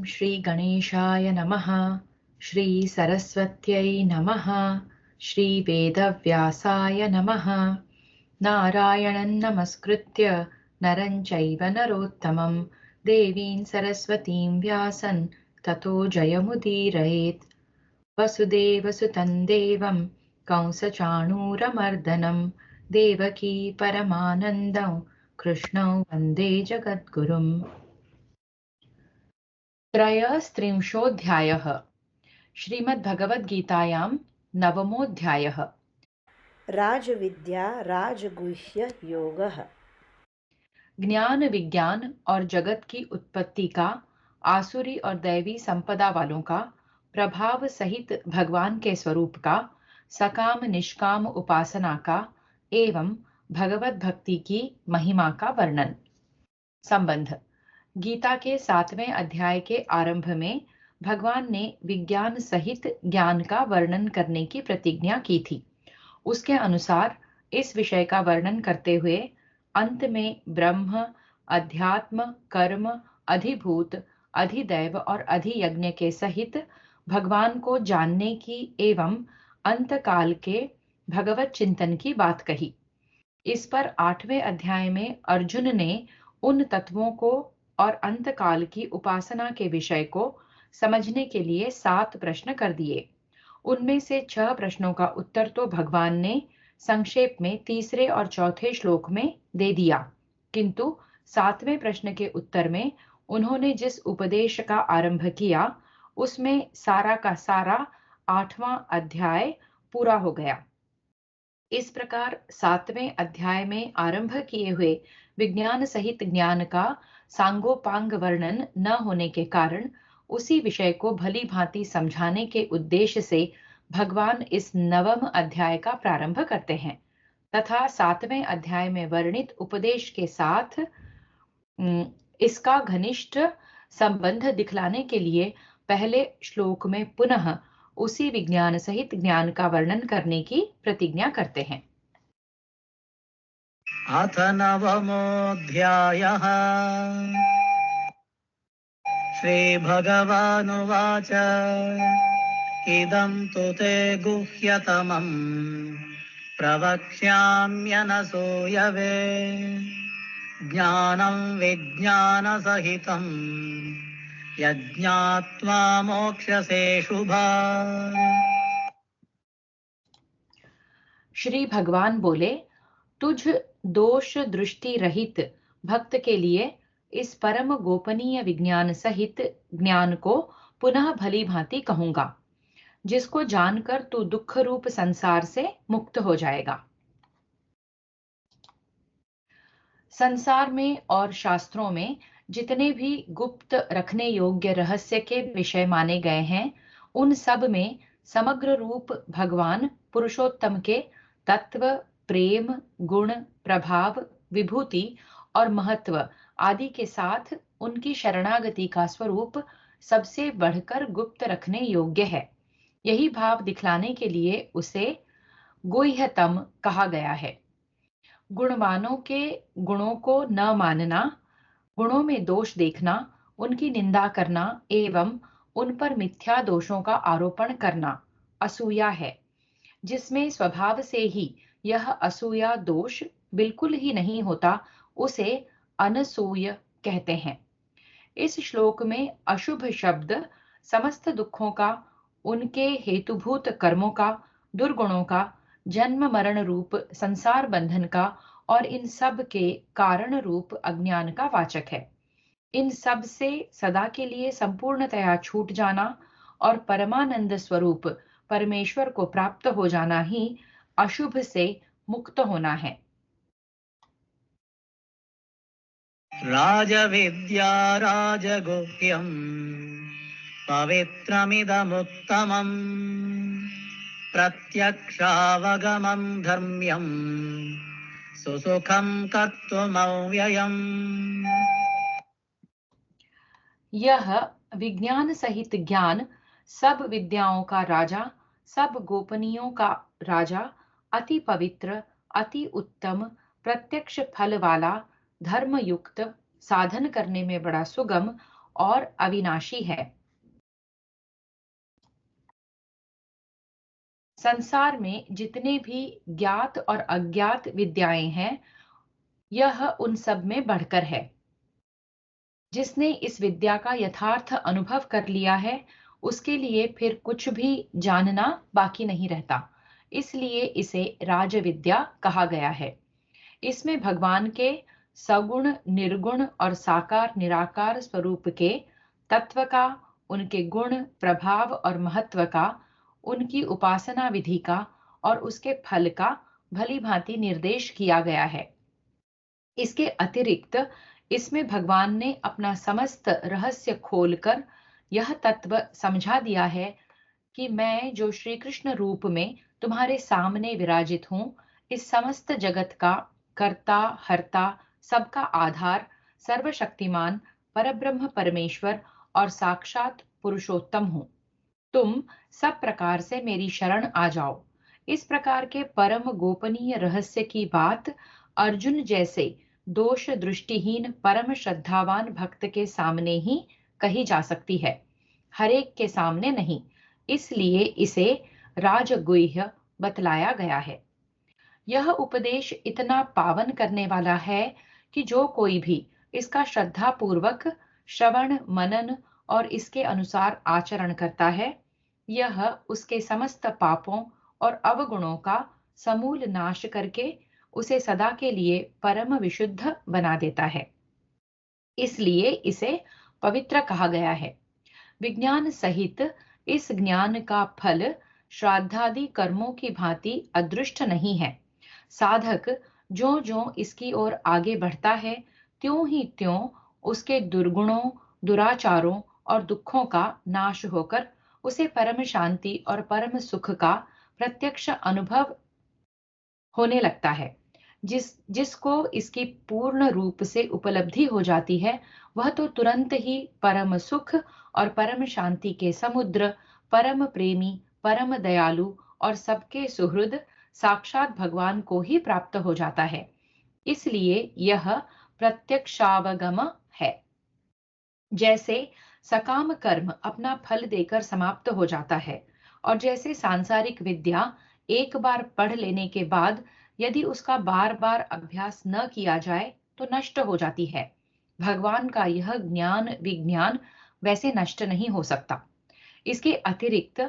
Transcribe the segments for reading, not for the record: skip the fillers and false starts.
श्री गणेशाय नमः। श्री सरस्वत्यै नमः। श्री वेदव्यासाय नमः। नारायणं नमस्कृत्य नरं चैव नरोत्तमं देवीं सरस्वतीं व्यासं ततो जयमुदीरयेत्। वसुदेवसुतं देवं कंसचाणूरमर्दनं देवकी परमानन्दं कृष्णं वन्दे जगद्गुरुम्। त्रयस्त्रिंशोऽध्यायः। श्रीमद्भगवद्गीतायां नवमोऽध्यायः। राजविद्या राजगुह्य योगः। ज्ञान विज्ञान और जगत की उत्पत्ति का, आसुरी और दैवी संपदा वालों का, प्रभाव सहित भगवान के स्वरूप का, सकाम निष्काम उपासना का एवं भगवत भक्ति की महिमा का वर्णन। संबंध। गीता के 7वें अध्याय के आरंभ में भगवान ने विज्ञान सहित ज्ञान का वर्णन करने की प्रतिज्ञा की थी। उसके अनुसार इस विषय का वर्णन करते हुए अंत में ब्रह्म, अध्यात्म, कर्म, अधिभूत, अधिदैव और अधियज्ञ के सहित भगवान को जानने की एवं अंत काल के भगवत चिंतन की बात कही। इस पर 8वें अध्याय में अर्जुन ने उन तत्वों को और अंत काल की उपासना के विषय को समझने के लिए 7 प्रश्न कर दिए। उनमें से 6 प्रश्नों का उत्तर तो भगवान ने संक्षेप में तीसरे और चौथे श्लोक में दे दिया, किंतु 7वें प्रश्न के उत्तर में उन्होंने जिस उपदेश का आरंभ किया उसमें सारा का सारा 8वां अध्याय पूरा हो गया। इस प्रकार 7वें अध्याय में आरंभ किए हुए विज्ञान सहित ज्ञान का सांगोपांग वर्णन न होने के कारण उसी विषय को भली भांति समझाने के उद्देश्य से भगवान इस नवम अध्याय का प्रारंभ करते हैं तथा 7वें अध्याय में वर्णित उपदेश के साथ इसका घनिष्ठ संबंध दिखलाने के लिए पहले श्लोक में पुनः उसी विज्ञान सहित ज्ञान का वर्णन करने की प्रतिज्ञा करते हैं। अथ नवमोऽध्यायः। श्रीभगवानुवाच इदं तु ते गुह्यतमं प्रवक्ष्याम्यनसूयवे ज्ञानं विज्ञानसहितं यज्ञात्वा मोक्ष्यसे शुभात्। श्री भगवान बोले, तुझ दोष दृष्टि रहित भक्त के लिए इस परम गोपनीय विज्ञान सहित ज्ञान को पुनः भली भांति कहूंगा, जिसको जानकर तू दुख रूप संसार से मुक्त हो जाएगा। संसार में और शास्त्रों में जितने भी गुप्त रखने योग्य रहस्य के विषय माने गए हैं, उन सब में समग्र रूप भगवान पुरुषोत्तम के तत्व, प्रेम, गुण, प्रभाव, विभूति और महत्व आदि के साथ उनकी शरणागति का स्वरूप सबसे बढ़कर गुप्त रखने योग्य है। यही भाव दिखलाने के लिए उसे गुह्यतम कहा गया है। गुणवानों के गुणों को न मानना, गुणों में दोष देखना, उनकी निंदा करना एवं उन पर मिथ्या दोषों का आरोपण करना असूया है, जिसमें स्वभाव से ही यह असूया दोष बिल्कुल ही नहीं होता, उसे अनसूय कहते हैं। इस श्लोक में अशुभ शब्द समस्त दुखों का, उनके हेतुभूत कर्मों का, दुर्गुणों का, जन्म मरण रूप संसार बंधन का और इन सब के कारण रूप अज्ञान का वाचक है। इन सब से सदा के लिए संपूर्णतया छूट जाना और परमानंद स्वरूप परमेश्वर को प्राप्त हो जाना ही अशुभ से मुक्त होना है। राजविद्या राजगुह्यम् पवित्रमिदमुत्तमम् प्रत्यक्षावगमं धर्म्यम् सुसुखं कर्तुमव्ययम्। यह विज्ञान सहित ज्ञान सब विद्याओं का राजा, सब गोपनीयों का राजा, अति पवित्र, अति उत्तम, प्रत्यक्ष फल वाला, धर्मयुक्त, साधन करने में बड़ा सुगम और अविनाशी है। संसार में जितने भी ज्ञात और अज्ञात विद्याएं हैं, यह उन सब में बढ़कर है। जिसने इस विद्या का यथार्थ अनुभव कर लिया है, उसके लिए फिर कुछ भी जानना बाकी नहीं रहता। इसलिए इसे राजविद्या कहा गया है। इसमें भगवान के सगुण, निर्गुण और साकार निराकार स्वरूप के तत्व का, उनके गुण, प्रभाव और महत्व का, उनकी उपासना विधि का और उसके फल का भली भांति निर्देश किया गया है। इसके अतिरिक्त इसमें भगवान ने अपना समस्त रहस्य खोलकर यह तत्व समझा दिया है कि मैं जो श्री कृष्ण रूप में तुम्हारे सामने विराजित हूँ, इस समस्त जगत का कर्ता, हर्ता, सबका आधार, सर्वशक्तिमान, परब्रह्म परमेश्वर और साक्षात पुरुषोत्तम हूँ। तुम सब प्रकार से मेरी शरण आ जाओ। इस प्रकार के परम गोपनीय रहस्य की बात अर्जुन जैसे दोष दृष्टिहीन परम श्रद्धावान भक्त के सामने ही कही जा सकती है, हरेक के सामने नहीं। इसलिए इसे राजगुह्य बतलाया गया है। यह उपदेश इतना पावन करने वाला है कि जो कोई भी इसका श्रद्धा पूर्वक श्रवण, मनन और इसके अनुसार आचरण करता है, यह उसके समस्त पापों और अवगुणों का समूल नाश करके उसे सदा के लिए परम विशुद्ध बना देता है। इसलिए इसे पवित्र कहा गया है। विज्ञान सहित इस ज्ञान का फल श्राद्धादि कर्मों की भांति अदृष्ट नहीं है। साधक जो जो इसकी ओर आगे बढ़ता है, त्यों ही त्यों उसके दुर्गुणों, दुराचारों और दुखों का नाश होकर उसे परम शांति और परम सुख का प्रत्यक्ष अनुभव होने लगता है। जिसको इसकी पूर्ण रूप से उपलब्धि हो जाती है, वह तो तुरंत ही परम सुख और परम शांति के समुद्र, परम प्रेमी, परम दयालु और सबके सुहृद साक्षात भगवान को ही प्राप्त हो जाता है। इसलिए यह प्रत्यक्षावगम है। जैसे सकाम कर्म अपना फल देकर समाप्त हो जाता है, और जैसे सांसारिक विद्या एक बार पढ़ लेने के बाद यदि उसका बार बार अभ्यास न किया जाए तो नष्ट हो जाती है, भगवान का यह ज्ञान विज्ञान वैसे नष्ट नहीं हो सकता। इसके अतिरिक्त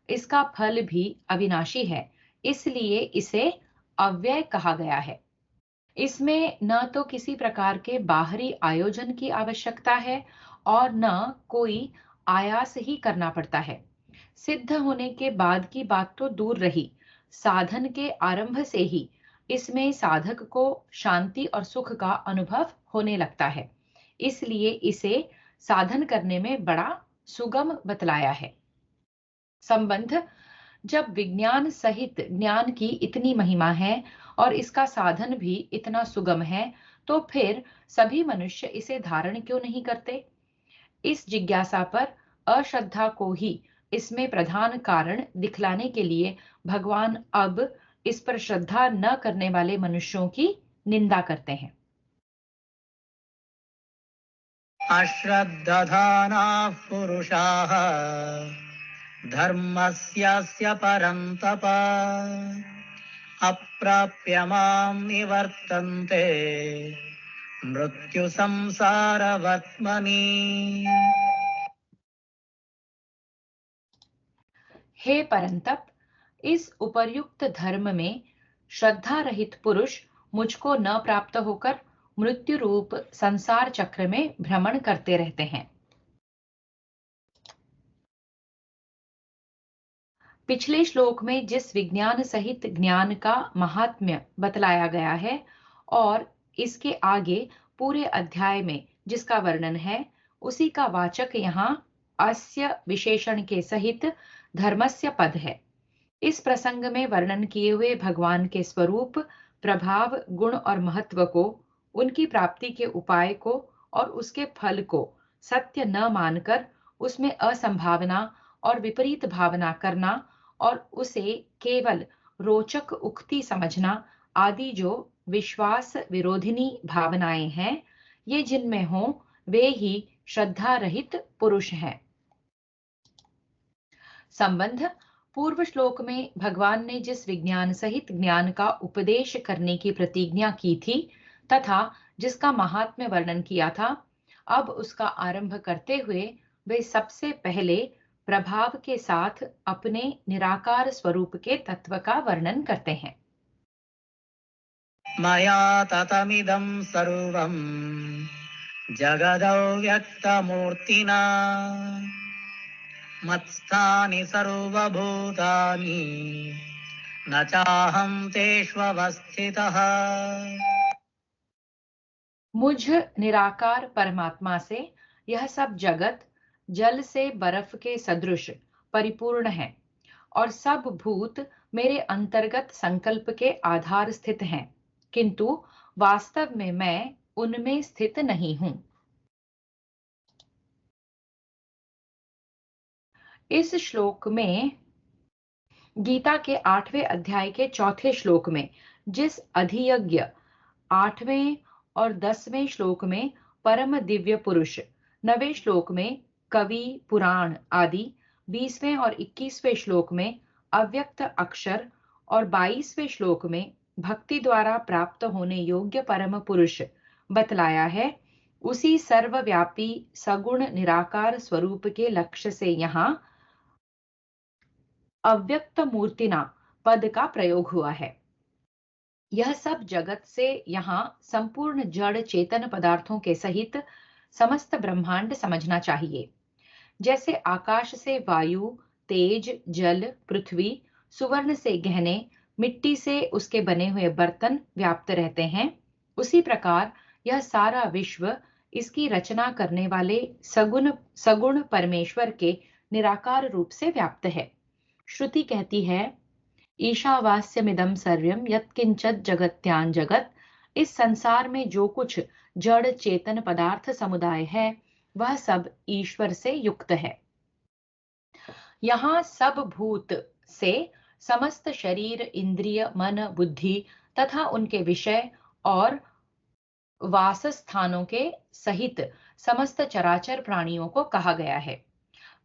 इसका फल भी अविनाशी है, इसलिए इसे अव्यय कहा गया है। इसमें न तो किसी प्रकार के बाहरी आयोजन की आवश्यकता है और न कोई आयास ही करना पड़ता है। सिद्ध होने के बाद की बात तो दूर रही, साधन के आरंभ से ही इसमें साधक को शांति और सुख का अनुभव होने लगता है। इसलिए इसे साधन करने में बड़ा सुगम बतलाया है। संबंध: जब विज्ञान सहित ज्ञान की इतनी महिमा है और इसका साधन भी इतना सुगम है, तो फिर सभी मनुष्य इसे धारण क्यों नहीं करते? इस जिज्ञासा पर अश्रद्धा को ही इसमें प्रधान कारण दिखलाने के लिए भगवान अब इस पर श्रद्धा न करने वाले मनुष्यों की निंदा करते हैं। अश्रद्धधानाः पुरुषाः धर्मस्यास्य परन्तप अप्राप्य मां निवर्तन्ते मृत्यु संसारवर्त्मनि। हे परंतप, इस उपर्युक्त धर्म में श्रद्धा रहित पुरुष मुझको न प्राप्त होकर मृत्यु रूप संसार चक्र में भ्रमण करते रहते हैं। पिछले श्लोक में जिस विज्ञान सहित ज्ञान का महात्म्य बतलाया गया है और इसके आगे पूरे अध्याय में जिसका वर्णन है, उसी का वाचक यहाँ अस्य विशेषण के सहित धर्मस्य पद है। इस प्रसंग में वर्णन किए हुए भगवान के स्वरूप, प्रभाव, गुण और महत्व को, उनकी प्राप्ति के उपाय को और उसके फल को सत्य न मानकर उसमें असंभावना और विपरीत भावना करना और उसे केवल रोचक उक्ति समझना आदि जो विश्वास विरोधिनी भावनाएं हैं, ये जिनमें हों वे ही श्रद्धा रहित पुरुष हैं। संबंध: पूर्व श्लोक में भगवान ने जिस विज्ञान सहित ज्ञान का उपदेश करने की प्रतिज्ञा की थी तथा जिसका महात्म्य वर्णन किया था, अब उसका आरंभ करते हुए वे सबसे पहले प्रभाव के साथ अपने निराकार स्वरूप के तत्व का वर्णन करते हैं। मया ततमिदं सर्वं जगदव्यक्तमूर्तिना मत्स्थानि सर्वभूतानि न चाहं तेष्वस्थितः। मुझ निराकार परमात्मा से यह सब जगत जल से बर्फ के सदृश परिपूर्ण है और सब भूत मेरे अंतर्गत संकल्प के आधार स्थित हैं, किंतु वास्तव में मैं उनमें स्थित नहीं हूं। इस श्लोक में गीता के 8वें अध्याय के 4थे श्लोक में जिस अधियज्ञ 8वें और 10वें श्लोक में परम दिव्य पुरुष, 9वें श्लोक में कवि पुराण आदि, 20वें और 21वें श्लोक में अव्यक्त अक्षर और 22वें श्लोक में भक्ति द्वारा प्राप्त होने योग्य परम पुरुष बतलाया है, उसी सर्वव्यापी सगुण निराकार स्वरूप के लक्ष्य से यहाँ अव्यक्त मूर्तिना पद का प्रयोग हुआ है। यह सब जगत से यहाँ संपूर्ण जड़ चेतन पदार्थों के सहित समस्त ब्रह्मांड समझना चाहिए। जैसे आकाश से वायु, तेज, जल, पृथ्वी, सुवर्ण से गहने, मिट्टी से उसके बने हुए बर्तन व्याप्त रहते हैं, उसी प्रकार यह सारा विश्व इसकी रचना करने वाले सगुण परमेश्वर के निराकार रूप से व्याप्त है। श्रुति कहती है, ईशावास्यमिदं सर्वं यत्किंचित् जगत्यां जगत। इस संसार में जो कुछ जड़ चेतन पदार्थ समुदाय है वह सब ईश्वर से युक्त है। यहाँ सब भूत से समस्त शरीर, इंद्रिय, मन, बुद्धि तथा उनके विषय और वासस्थानों के सहित समस्त चराचर प्राणियों को कहा गया है।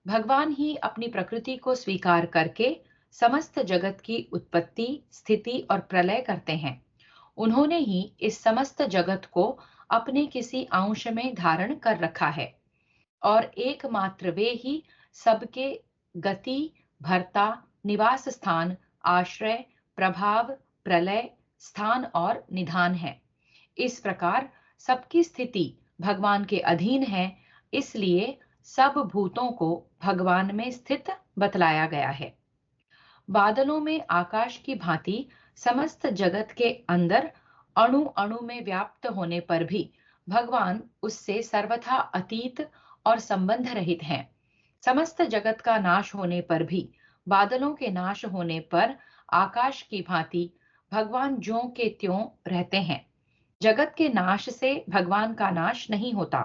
भगवान ही अपनी प्रकृति को स्वीकार करके समस्त जगत की उत्पत्ति, स्थिति और प्रलय करते हैं। उन्होंने ही इस समस्त जगत को अपने किसी अंश में धारण कर रखा है और एकमात्र वे ही सबके गति, भर्ता, निवास स्थान, आश्रय, प्रभाव, प्रलय, स्थान और निधान है। इस प्रकार सबकी स्थिति भगवान के अधीन है, इसलिए सब भूतों को भगवान में स्थित बतलाया गया है। बादलों में आकाश की भांति समस्त जगत के अंदर अणु अणु में व्याप्त होने पर भी भगवान उससे सर्वथा अतीत और संबंध रहित हैं। समस्त जगत का नाश होने पर भी, बादलों के नाश होने पर आकाश की भांति भगवान ज्यों के त्यों रहते हैं। जगत के नाश से भगवान का नाश नहीं होता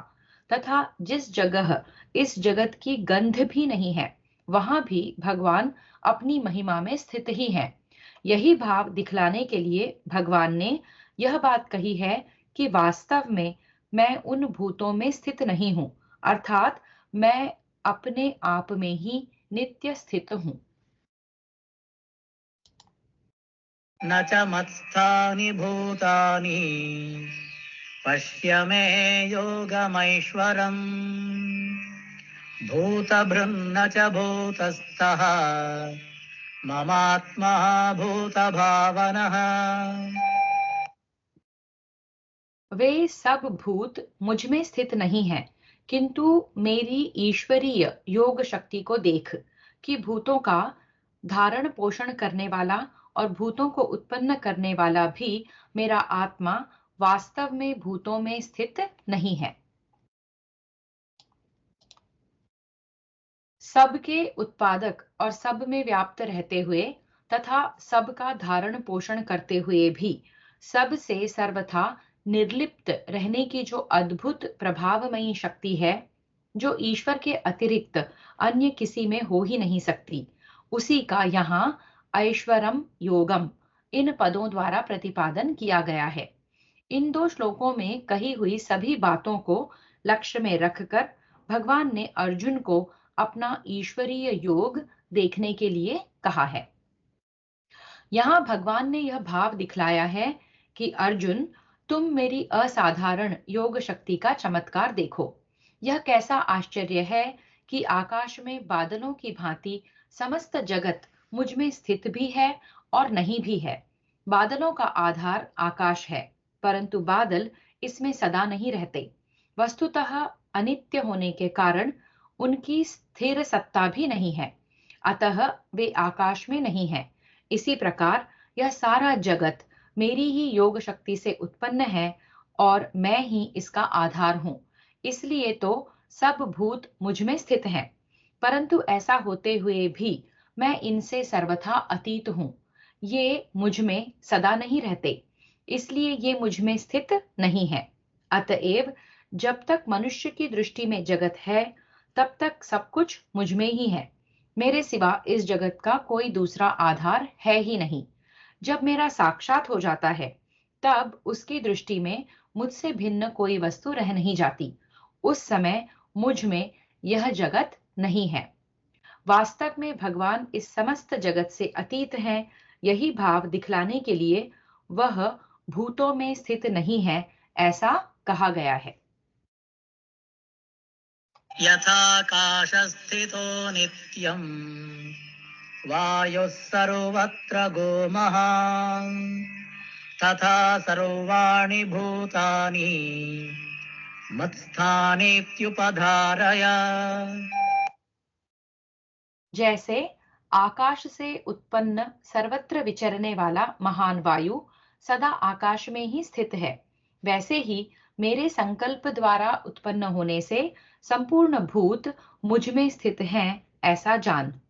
तथा जिस जगह इस जगत की गंध भी नहीं है, वहां भी भगवान अपनी महिमा में स्थित ही हैं। यही भाव दिखलाने के लिए भगवान ने यह बात कही है कि वास्तव में मैं उन भूतों में स्थित नहीं हूं, अर्थात मैं अपने आप में ही नित्य स्थित हूं। न च मत्स्थानि भूतानि पश्य मे योगमैश्वरम् भूतभृन्न च भूतस्थः ममात्मा भूतभावनः। वे सब भूत मुझ में स्थित नहीं हैं, किंतु मेरी ईश्वरीय योग शक्ति को देख कि भूतों का धारण पोषण करने वाला और भूतों को उत्पन्न करने वाला भी मेरा आत्मा वास्तव में भूतों में स्थित नहीं है। सबके उत्पादक और सब में व्याप्त रहते हुए तथा सबका धारण पोषण करते हुए भी सब से सर्वथा निर्लिप्त रहने की जो अद्भुत प्रभावमयी शक्ति है, जो ईश्वर के अतिरिक्त अन्य किसी में हो ही नहीं सकती, उसी का यहाँ ऐश्वरम योगम इन पदों द्वारा प्रतिपादन किया गया है। इन दो श्लोकों में कही हुई सभी बातों को लक्ष्य में रखकर भगवान ने अर्जुन को अपना ईश्वरीय योग देखने के लिए कहा है। यहाँ भगवान ने यह भाव दिखलाया है कि अर्जुन, तुम मेरी असाधारण योग शक्ति का चमत्कार देखो। यह कैसा आश्चर्य है कि आकाश में बादलों की भांति समस्त जगत मुझ में स्थित भी है और नहीं भी है। बादलों का आधार आकाश है, परंतु बादल इसमें सदा नहीं रहते। वस्तुतः अनित्य होने के कारण उनकी स्थिर सत्ता भी नहीं है, अतः वे आकाश में नहीं है। इसी प्रकार यह सारा जगत मेरी ही योग शक्ति से उत्पन्न है और मैं ही इसका आधार हूं। इसलिए तो सब भूत मुझ में स्थित हैं, परंतु ऐसा होते हुए भी मैं इनसे सर्वथा अतीत हूं। ये मुझ में सदा नहीं रहते, इसलिए ये मुझ में स्थित नहीं है। अतएव जब तक मनुष्य की दृष्टि में जगत है, तब तक सब कुछ मुझ में ही है। मेरे सिवा इस जगत का कोई दूसरा आधार है ही नहीं। जब मेरा साक्षात हो जाता है, तब उसकी दृष्टि में मुझसे भिन्न कोई वस्तु रह नहीं जाती। उस समय मुझ में यह जगत नहीं है। वास्तव में भगवान इस समस्त जगत से अतीत हैं। यही भाव दिखलाने के लिए वह भूतों में स्थित नहीं है, ऐसा कहा गया है। यथाकाशस्थितो नित्यम् वायुः सर्वत्र गोमहान् तथा सर्वाणि भूतानि मत्स्थानेत्युपधारय। जैसे आकाश से उत्पन्न सर्वत्र विचरने वाला महान वायु सदा आकाश में ही स्थित है, वैसे ही मेरे संकल्प द्वारा उत्पन्न होने से संपूर्ण भूत मुझ में स्थित हैं, ऐसा जान।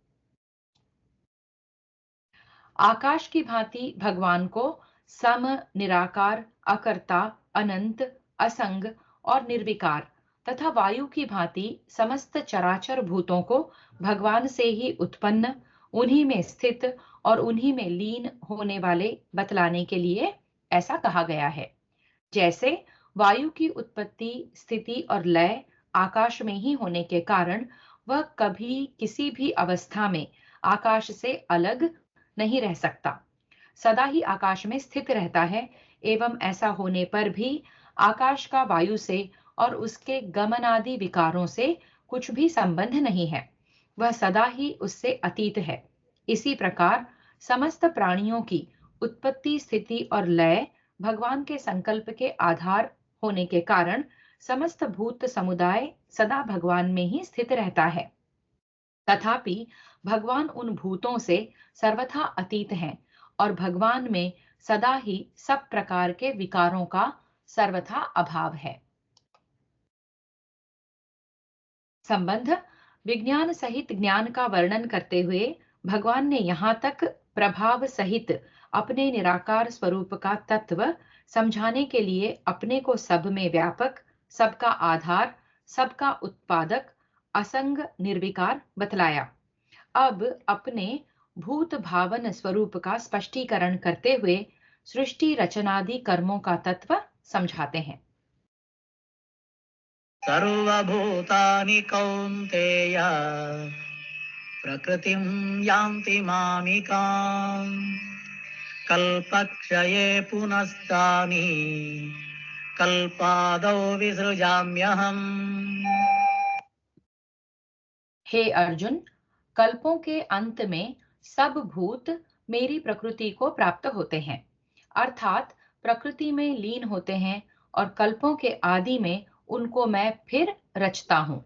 आकाश की भांति भगवान को सम, निराकार, अकर्ता, अनंत, असंग और निर्विकार तथा वायु की भांति समस्त चराचर भूतों को भगवान से ही उत्पन्न, उन्हीं में स्थित और उन्हीं में लीन होने वाले बतलाने के लिए ऐसा कहा गया है। जैसे वायु की उत्पत्ति, स्थिति और लय आकाश में ही होने के कारण वह कभी किसी भी अवस्था में आकाश से अलग नहीं रह सकता, सदा ही आकाश में स्थित रहता है। एवं ऐसा होने पर भी आकाश का वायु से और उसके गमनादि विकारों से कुछ भी संबंध नहीं है, वह सदा ही उससे अतीत है। इसी प्रकार समस्त प्राणियों की उत्पत्ति, स्थिति और लय भगवान के संकल्प के आधार होने के कारण समस्त भूत समुदाय सदा भगवान में ही स्थित रहता है। तथापि भगवान उन भूतों से सर्वथा अतीत हैं और भगवान में सदा ही सब प्रकार के विकारों का सर्वथा अभाव है। संबंध विज्ञान सहित ज्ञान का वर्णन करते हुए भगवान ने यहाँ तक प्रभाव सहित अपने निराकार स्वरूप का तत्व समझाने के लिए अपने को सब में व्यापक, सबका आधार, सबका उत्पादक, असंग, निर्विकार बतलाया। अब अपने भूत भावन स्वरूप का स्पष्टीकरण करते हुए सृष्टि रचनादि कर्मों का तत्व समझाते हैं। सर्वभूतानि कौन्तेय प्रकृतिं यान्ति मामिकाम् कल्पक्षये पुनस्तानि कल्पादौ विसृजाम्यहम्। हे अर्जुन, कल्पों के अंत में सब भूत मेरी प्रकृति को प्राप्त होते हैं, अर्थात प्रकृति में लीन होते हैं और कल्पों के आदि में उनको मैं फिर रचता हूं।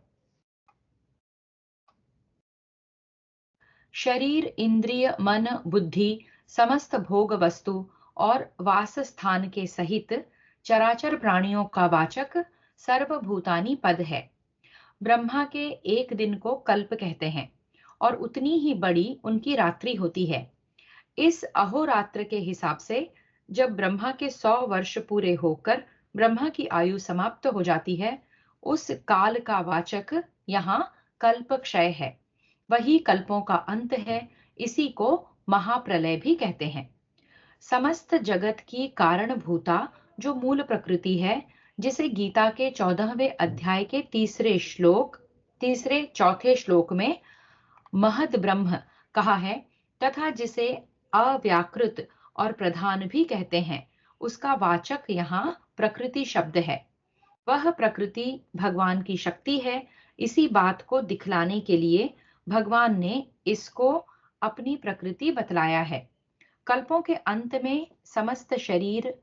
शरीर, इंद्रिय, मन, बुद्धि, समस्त भोग वस्तु और वास स्थान के सहित चराचर प्राणियों का वाचक सर्वभूतानि पद है। ब्रह्मा के एक दिन को कल्प कहते हैं और उतनी ही बड़ी उनकी रात्रि होती है। इस अहोरात्र के हिसाब से जब ब्रह्मा के 100 वर्ष पूरे होकर ब्रह्मा की आयु समाप्त हो जाती है, उस काल का वाचक यहाँ कल्प क्षय है। वही कल्पों का अंत है। इसी को महाप्रलय भी कहते हैं। समस्त जगत की कारणभूता जो मूल प्रकृति है, जिसे गीता के 14वें अध्याय के 3रे श्लोक तीसरे चौथे श्लोक में महद ब्रह्म कहा है तथा जिसे अव्याकृत और प्रधान भी कहते हैं, उसका वाचक यहाँ प्रकृति शब्द है। वह प्रकृति भगवान की शक्ति है। इसी बात को दिखलाने के लिए भगवान ने इसको अपनी प्रकृति बतलाया है। कल्पों के अंत में समस्त शरीर,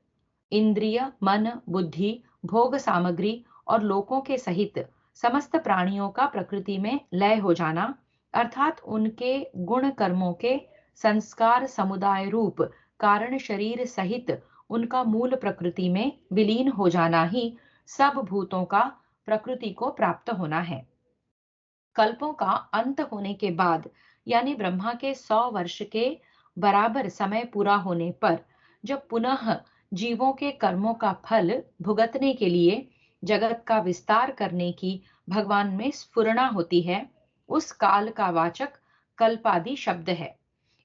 इंद्रिय, मन, बुद्धि, भोग सामग्री और लोकों के सहित समस्त प्राणियों का प्रकृति में लय हो जाना, अर्थात उनके गुण कर्मों के संस्कार समुदाय रूप कारण शरीर सहित उनका मूल प्रकृति में विलीन हो जाना ही सब भूतों का प्रकृति को प्राप्त होना है। कल्पों का अंत होने के बाद यानी ब्रह्मा के 100 वर्ष के बराबर समय पूरा होने पर जब पुनः जीवों के कर्मों का फल भुगतने के लिए जगत का विस्तार करने की भगवान में स्फुरणा होती है, उस काल का वाचक कल्पादि शब्द है।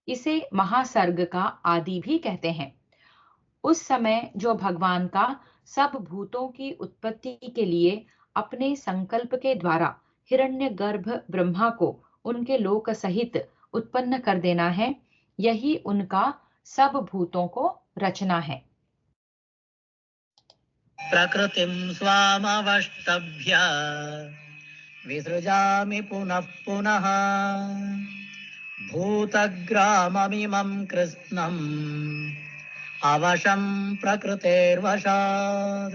इसे महासर्ग का आदि भी कहते हैं। उस समय जो भगवान का सब भूतों की उत्पत्ति के लिए अपने संकल्प के द्वारा हिरण्यगर्भ ब्रह्मा को उनके लोक सहित उत्पन्न कर देना है, यही उनका सब भूतों को रचना है। प्रकृतिं स्वामवष्टभ्य विसृजामि पुनः पुनः भूतग्राममिमं कृत्स्नम् अवशं प्रकृतेर्वशात्।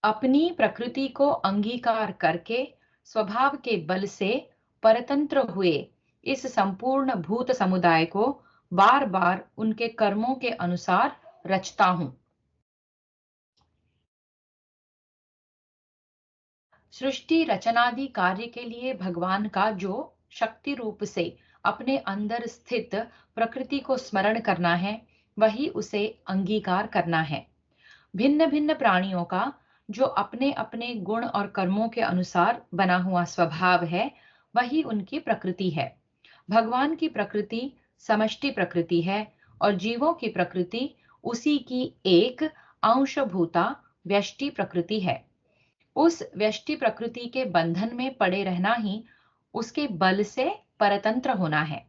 अपनी प्रकृति को अंगीकार करके स्वभाव के बल से परतंत्र हुए इस संपूर्ण भूत समुदाय को बार बार उनके कर्मों के अनुसार रचता हूं। सृष्टि रचनादि कार्य के लिए भगवान का जो शक्ति रूप से अपने अंदर स्थित प्रकृति को स्मरण करना है, वही उसे अंगीकार करना है। भिन्न भिन्न प्राणियों का जो अपने अपने गुण और कर्मों के अनुसार बना हुआ स्वभाव है, वही उनकी प्रकृति है। भगवान की प्रकृति समष्टि प्रकृति है और जीवों की प्रकृति उसी की एक अंशभूता व्यष्टि प्रकृति है। उस व्यष्टि प्रकृति के बंधन में पड़े रहना ही उसके बल से परतंत्र होना है।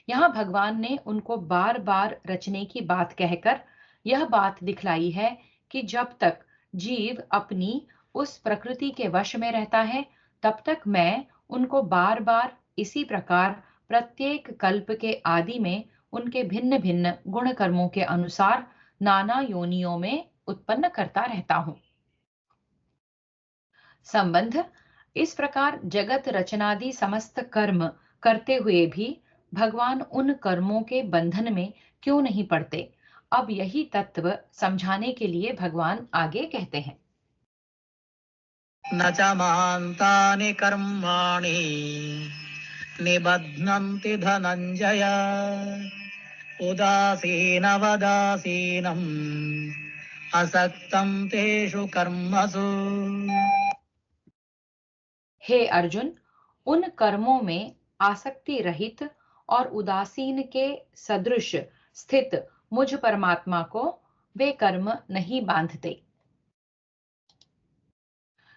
यहाँ भगवान ने उनको बार बार रचने की बात कहकर यह बात दिखलाई है कि जब तक जीव अपनी उस प्रकृति के वश में रहता है, तब तक मैं उनको बार बार इसी प्रकार प्रत्येक कल्प के आदि में उनके भिन्न भिन्न गुण कर्मों के अनुसार नाना योनियों में उत्पन्न करता रहता हूं। संबंध इस प्रकार जगत रचनादि समस्त कर्म करते हुए भी भगवान उन कर्मों के बंधन में क्यों नहीं पड़ते, अब यही तत्व समझाने के लिए भगवान आगे कहते हैं। न च महान्तानि कर्माणि निबध्नन्ति धनञ्जय उदासीनवदासीनम् असक्तं तेषु कर्मसु। हे अर्जुन, उन कर्मों में आसक्ति रहित और उदासीन के सदृश स्थित मुझ परमात्मा को वे कर्म नहीं बांधते।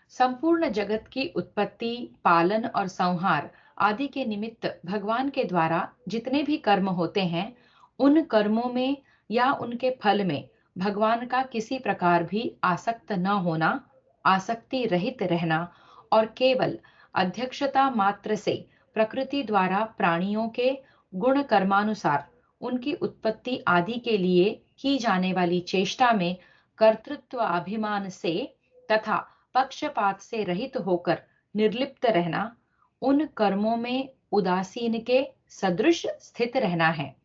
संपूर्ण जगत की उत्पत्ति, पालन और संहार आदि के निमित्त भगवान के द्वारा जितने भी कर्म होते हैं, उन कर्मों में या उनके फल में भगवान का किसी प्रकार भी आसक्त न होना, आसक्ति रहित रहना और केवल अध्यक्षता मात्र से प्रकृति द्वारा प्राणियों के गुण कर्मानुसार उनकी उत्पत्ति आदि के लिए की जाने वाली चेष्टा में कर्तृत्व अभिमान से तथा पक्षपात से रहित होकर निर्लिप्त रहना, उन कर्मों में उदासीन के सदृश स्थित रहना है।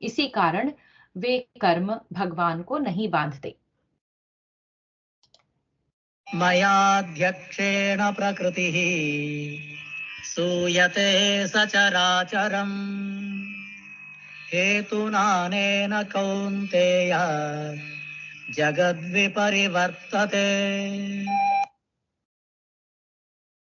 इसी कारण वे कर्म भगवान को नहीं बांधते। मयाध्यक्षेण प्रकृतिः सूयते सचराचरम् हेतुनानेन कौन्तेय जगद्विपरिवर्तते।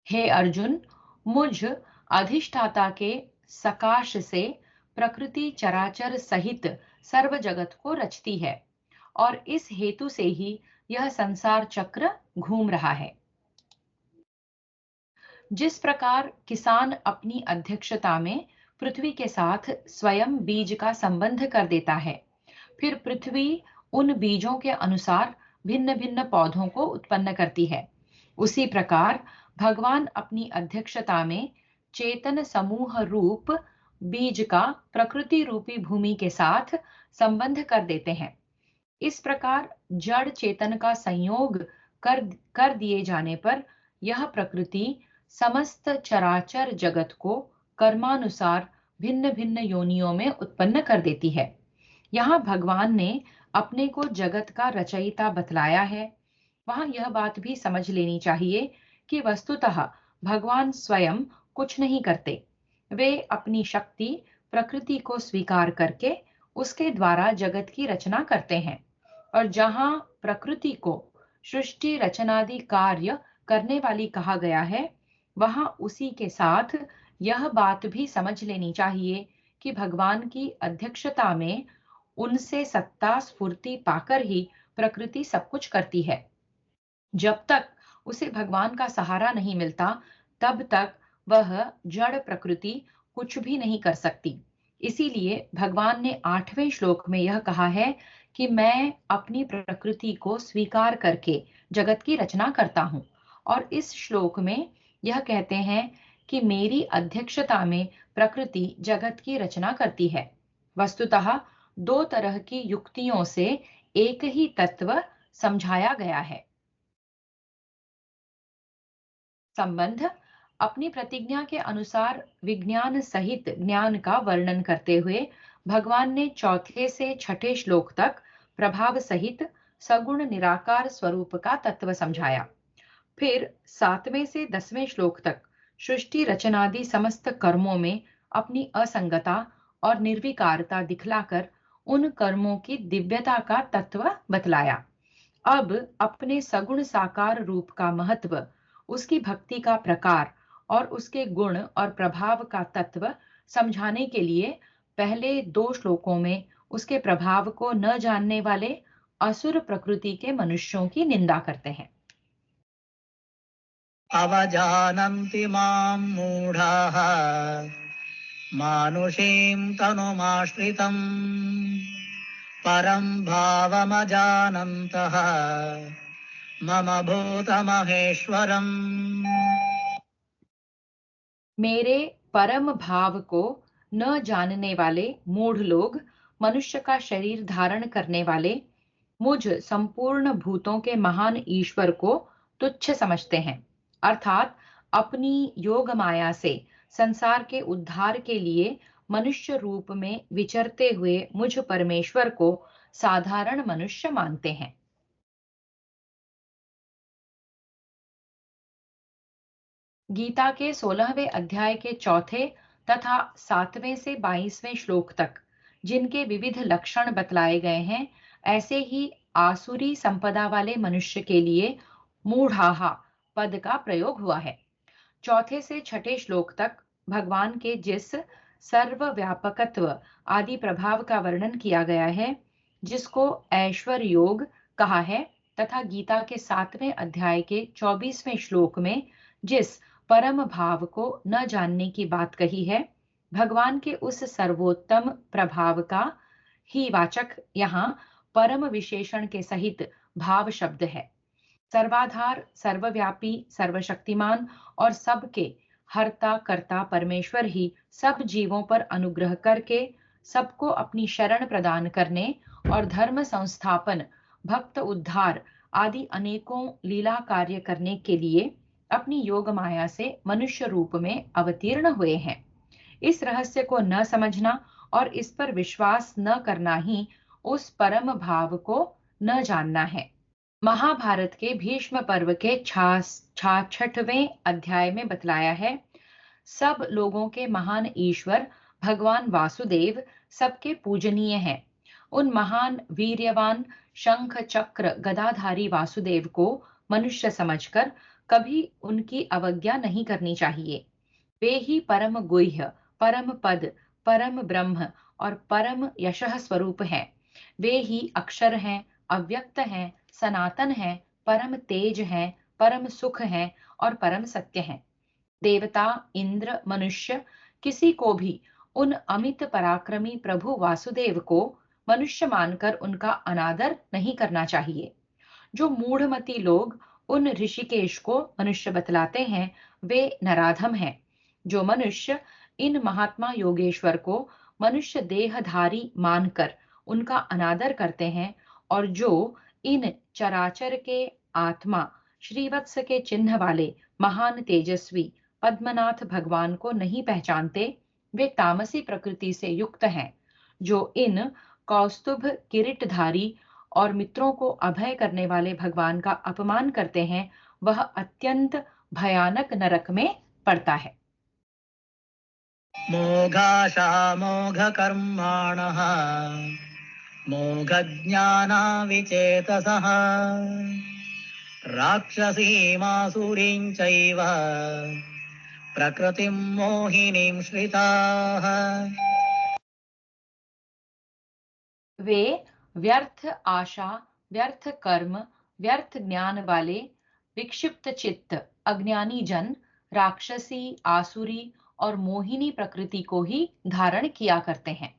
हे अर्जुन, मुझ अधिष्ठाता के सकाश से प्रकृति चराचर सहित सर्व जगत को रचती है और इस हेतु से ही यह संसार चक्र घूम रहा है। जिस प्रकार किसान अपनी अध्यक्षता में पृथ्वी के साथ स्वयं बीज का संबंध कर देता है, फिर पृथ्वी उन बीजों के अनुसार भिन्न भिन्न पौधों को उत्पन्न करती है, उसी प्रकार भगवान अपनी अध्यक्षता में चेतन समूह रूप बीज का प्रकृति रूपी भूमि के साथ संबंध कर देते हैं। इस प्रकार जड़ चेतन का संयोग कर कर दिए जाने पर यह प्रकृति समस्त चराचर जगत को कर्मानुसार भिन्न भिन्न योनियों में उत्पन्न कर देती है। यहाँ भगवान ने अपने को जगत का रचयिता बतलाया है, वहां यह बात भी समझ लेनी चाहिए कि वस्तुतः भगवान स्वयं कुछ नहीं करते। वे अपनी शक्ति प्रकृति को स्वीकार करके उसके द्वारा जगत की रचना करते हैं, और जहां प्रकृति को सृष्टि रचनादि कार्य करने वाली कहा गया है, वहां उसी के साथ यह बात भी समझ लेनी चाहिए कि भगवान की अध्यक्षता में उनसे सत्ता स्फूर्ति पाकर ही प्रकृति सब कुछ करती है। जब तक उसे भगवान का सहारा नहीं मिलता, तब तक वह जड़ प्रकृति कुछ भी नहीं कर सकती। इसीलिए भगवान ने 8वें श्लोक में यह कहा है कि मैं अपनी प्रकृति को स्वीकार करके जगत की रचना करता हूँ। और इस श्लोक में यह कहते हैं कि मेरी अध्यक्षता में प्रकृति जगत की रचना करती है। वस्तुतः दो तरह की युक्तियों से एक ही तत्व समझाया गया है। संबंध अपनी प्रतिज्ञा के अनुसार विज्ञान सहित ज्ञान का वर्णन करते हुए भगवान ने 4 से 6 श्लोक तक प्रभाव सहित सगुण निराकार स्वरूप का तत्व समझाया। फिर 7वें से 10वें श्लोक तक सृष्टि रचनादि समस्त कर्मों में अपनी असंगता और निर्विकारता दिखलाकर उन कर्मों की दिव्यता का तत्व बतलाया। अब अपने सगुण साकार रूप का महत्व, उसकी भक्ति का प्रकार और उसके गुण और प्रभाव का तत्व समझाने के लिए पहले 2 श्लोकों में उसके प्रभाव को न जानने वाले असुर प्रकृति के मनुष्यों की निंदा करते हैं। अवजानन्ति मां मूढाः मानुषीं तनुमाश्रितम् परं भावमजानन्तः मम भूतमहेश्वरम्। मेरे परम भाव को न जानने वाले मूढ़ लोग मनुष्य का शरीर धारण करने वाले मुझ संपूर्ण भूतों के महान ईश्वर को तुच्छ समझते हैं, अर्थात अपनी योग माया से संसार के उद्धार के लिए मनुष्य रूप में विचरते हुए मुझ परमेश्वर को साधारण मनुष्य मानते हैं। गीता के 16वें अध्याय के 4 तथा 7वें से 22वें श्लोक तक जिनके विविध लक्षण बतलाए गए हैं, ऐसे ही आसुरी संपदा वाले मनुष्य के लिए मूढ़ाहा पद का प्रयोग हुआ है। 4 से 6 श्लोक तक भगवान के जिस सर्वव्यापकत्व आदि प्रभाव का वर्णन किया गया है, जिसको ऐश्वर्य योग कहा है, तथा गीता के 7वें अध्याय के 24वें श्लोक में जिस परम भाव को न जानने की बात कही है, भगवान के उस सर्वोत्तम प्रभाव का ही वाचक यहाँ परम विशेषण के सहित भाव शब्द है। सर्वाधार, सर्वव्यापी, सर्वशक्तिमान और सबके हर्ता कर्ता परमेश्वर ही सब जीवों पर अनुग्रह करके सबको अपनी शरण प्रदान करने और धर्म संस्थापन, भक्त उद्धार आदि अनेकों लीला कार्य करने के लिए अपनी योग माया से मनुष्य रूप में अवतीर्ण हुए हैं। इस रहस्य को न समझना और इस पर विश्वास न करना ही उस परम भाव को न जानना है। महाभारत के भीष्म पर्व के 66वें अध्याय में बतलाया है, सब लोगों के महान ईश्वर भगवान वासुदेव सबके पूजनीय हैं। उन महान वीर्यवान शंख चक्र गदाधारी वासुदेव को मनुष्य समझकर कभी उनकी अवज्ञा नहीं करनी चाहिए। वे ही परम गुह्य, परम पद, परम ब्रह्म और परम यशः स्वरूप हैं। वे ही अक्षर हैं, अव्यक्त हैं, सनातन हैं, परम तेज हैं, परम सुख हैं और परम सत्य हैं। देवता, इंद्र, मनुष्य, किसी को भी उन अमित पराक्रमी प्रभु वासुदेव को मनुष्य मानकर उनका अनादर नहीं करना चाहिए। जो मूढ़मती लोग उन ऋषिकेश को मनुष्य बतलाते हैं, वे नराधम हैं। जो मनुष्य इन महात्मा योगेश्वर को मनुष्य देहधारी मानकर उनका अनादर करते हैं और जो इन चराचर के आत्मा श्रीवत्स के चिन्ह वाले महान तेजस्वी पद्मनाथ भगवान को नहीं पहचानते, वे तामसी प्रकृति से युक्त हैं। जो इन कौस्तुभ किरीटधारी और मित्रों को अभय करने वाले भगवान का अपमान करते हैं, वह अत्यंत भयानक नरक में पड़ता है। मोघाशा मोघकर्माणः मोघज्ञानाविचेतसः राक्षसीमासुरीं चैव प्रकृतिं मोहिनीं श्रिताः। वे व्यर्थ आशा, व्यर्थ कर्म, व्यर्थ ज्ञान वाले विक्षिप्त चित्त अज्ञानी जन राक्षसी, आसुरी और मोहिनी प्रकृति को ही धारण किया करते हैं।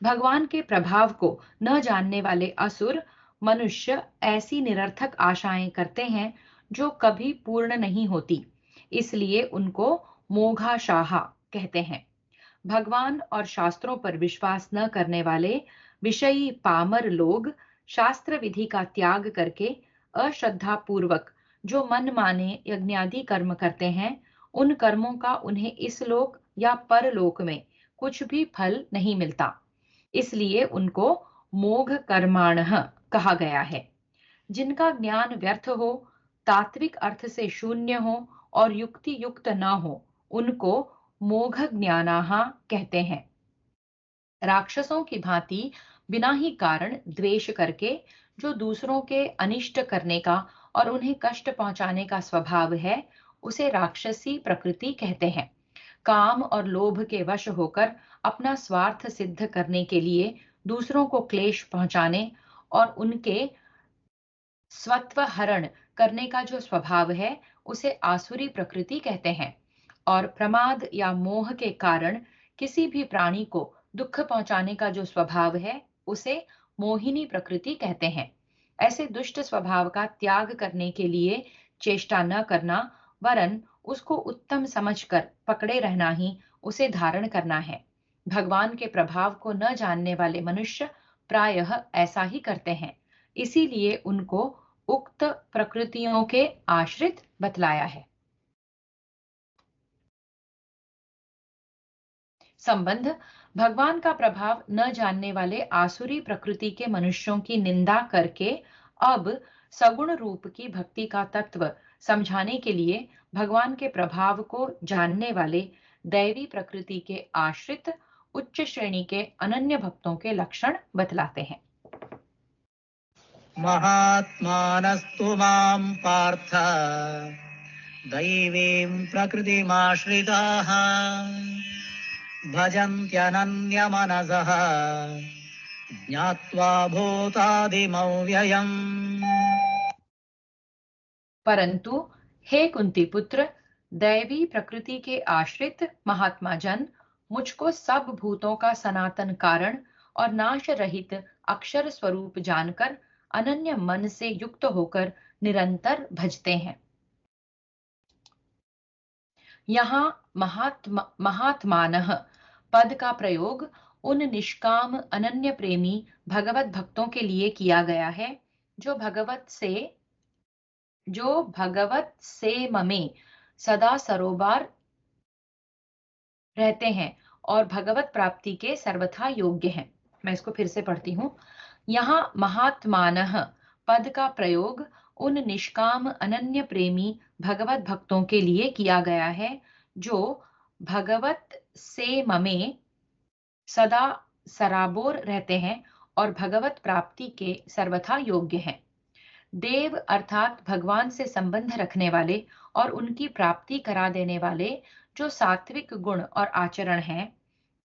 भगवान के प्रभाव को न जानने वाले असुर मनुष्य ऐसी निरर्थक आशाएं करते हैं जो कभी पूर्ण नहीं होती, इसलिए उनको मोघाशाह कहते हैं। भगवान और शास्त्रों पर विश्वास न करने वाले विषयी पामर लोग शास्त्र विधि का त्याग करके अश्रद्धा पूर्वक जो मन माने यज्ञादि कर्म करते हैं, उन कर्मों का उन्हें इस लोक या परलोक में कुछ भी फल नहीं मिलता, इसलिए उनको मोघ कर्माणः कहा गया है। जिनका ज्ञान व्यर्थ हो, तात्विक अर्थ से शून्य हो और युक्ति युक्त न हो, उनको मोघ ज्ञानाः कहते हैं। राक्षसों की भांति बिना ही कारण द्वेष करके जो दूसरों के अनिष्ट करने का और उन्हें कष्ट पहुंचाने का स्वभाव है, उसे राक्षसी प्रकृति कहते हैं। काम और लोभ के वश होकर अपना स्वार्थ सिद्ध करने के लिए दूसरों को क्लेश पहुंचाने और उनके स्वत्व हरण करने का जो स्वभाव है, उसे आसुरी प्रकृति कहते हैं। और प्रमाद या मोह के कारण किसी भी प्राणी को दुख पहुंचाने का जो स्वभाव है, उसे मोहिनी प्रकृति कहते हैं। ऐसे दुष्ट स्वभाव का त्याग करने के लिए चेष्टा न करना, वरन उसको उत्तम समझकर पकड़े रहना ही उसे धारण करना है। भगवान के प्रभाव को न जानने वाले मनुष्य प्रायः ऐसा ही करते हैं, इसीलिए उनको उक्त प्रकृतियों के आश्रित बतलाया है। संबंध: भगवान का प्रभाव न जानने वाले आसुरी प्रकृति के मनुष्यों की निंदा करके अब सगुण रूप की भक्ति का तत्व समझाने के लिए भगवान के प्रभाव को जानने वाले दैवी प्रकृति के आश्रित उच्च श्रेणी के अनन्य भक्तों के लक्षण बतलाते हैं। महात्मानस्तु मां पार्थ दैवीं प्रकृतिमाश्रिताः भजन्त्यनन्यमनसः ज्ञात्वा भूतादिमव्ययम्। परंतु हे कुंती पुत्र, दैवी प्रकृति के आश्रित महात्मा जन मुझको सब भूतों का सनातन कारण और नाश रहित अक्षर स्वरूप जानकर अनन्य मन से युक्त होकर निरंतर भजते हैं। यहाँ महात्मानः पद का प्रयोग उन निष्काम अनन्य प्रेमी भगवत भक्तों के लिए किया गया है जो भगवत से ममे सदा सरोबार रहते हैं और भगवत प्राप्ति के सर्वथा योग्य हैं। मैं इसको फिर से पढ़ती हूँ। यहाँ महात्मानः पद का प्रयोग उन निष्काम अनन्य प्रेमी भगवत भक्तों के लिए किया गया है जो भगवत से ममे सदा सराबोर रहते हैं और भगवत प्राप्ति के सर्वथा योग्य हैं। देव अर्थात भगवान से संबंध रखने वाले और उनकी प्राप्ति करा देने वाले जो सात्विक गुण और आचरण हैं,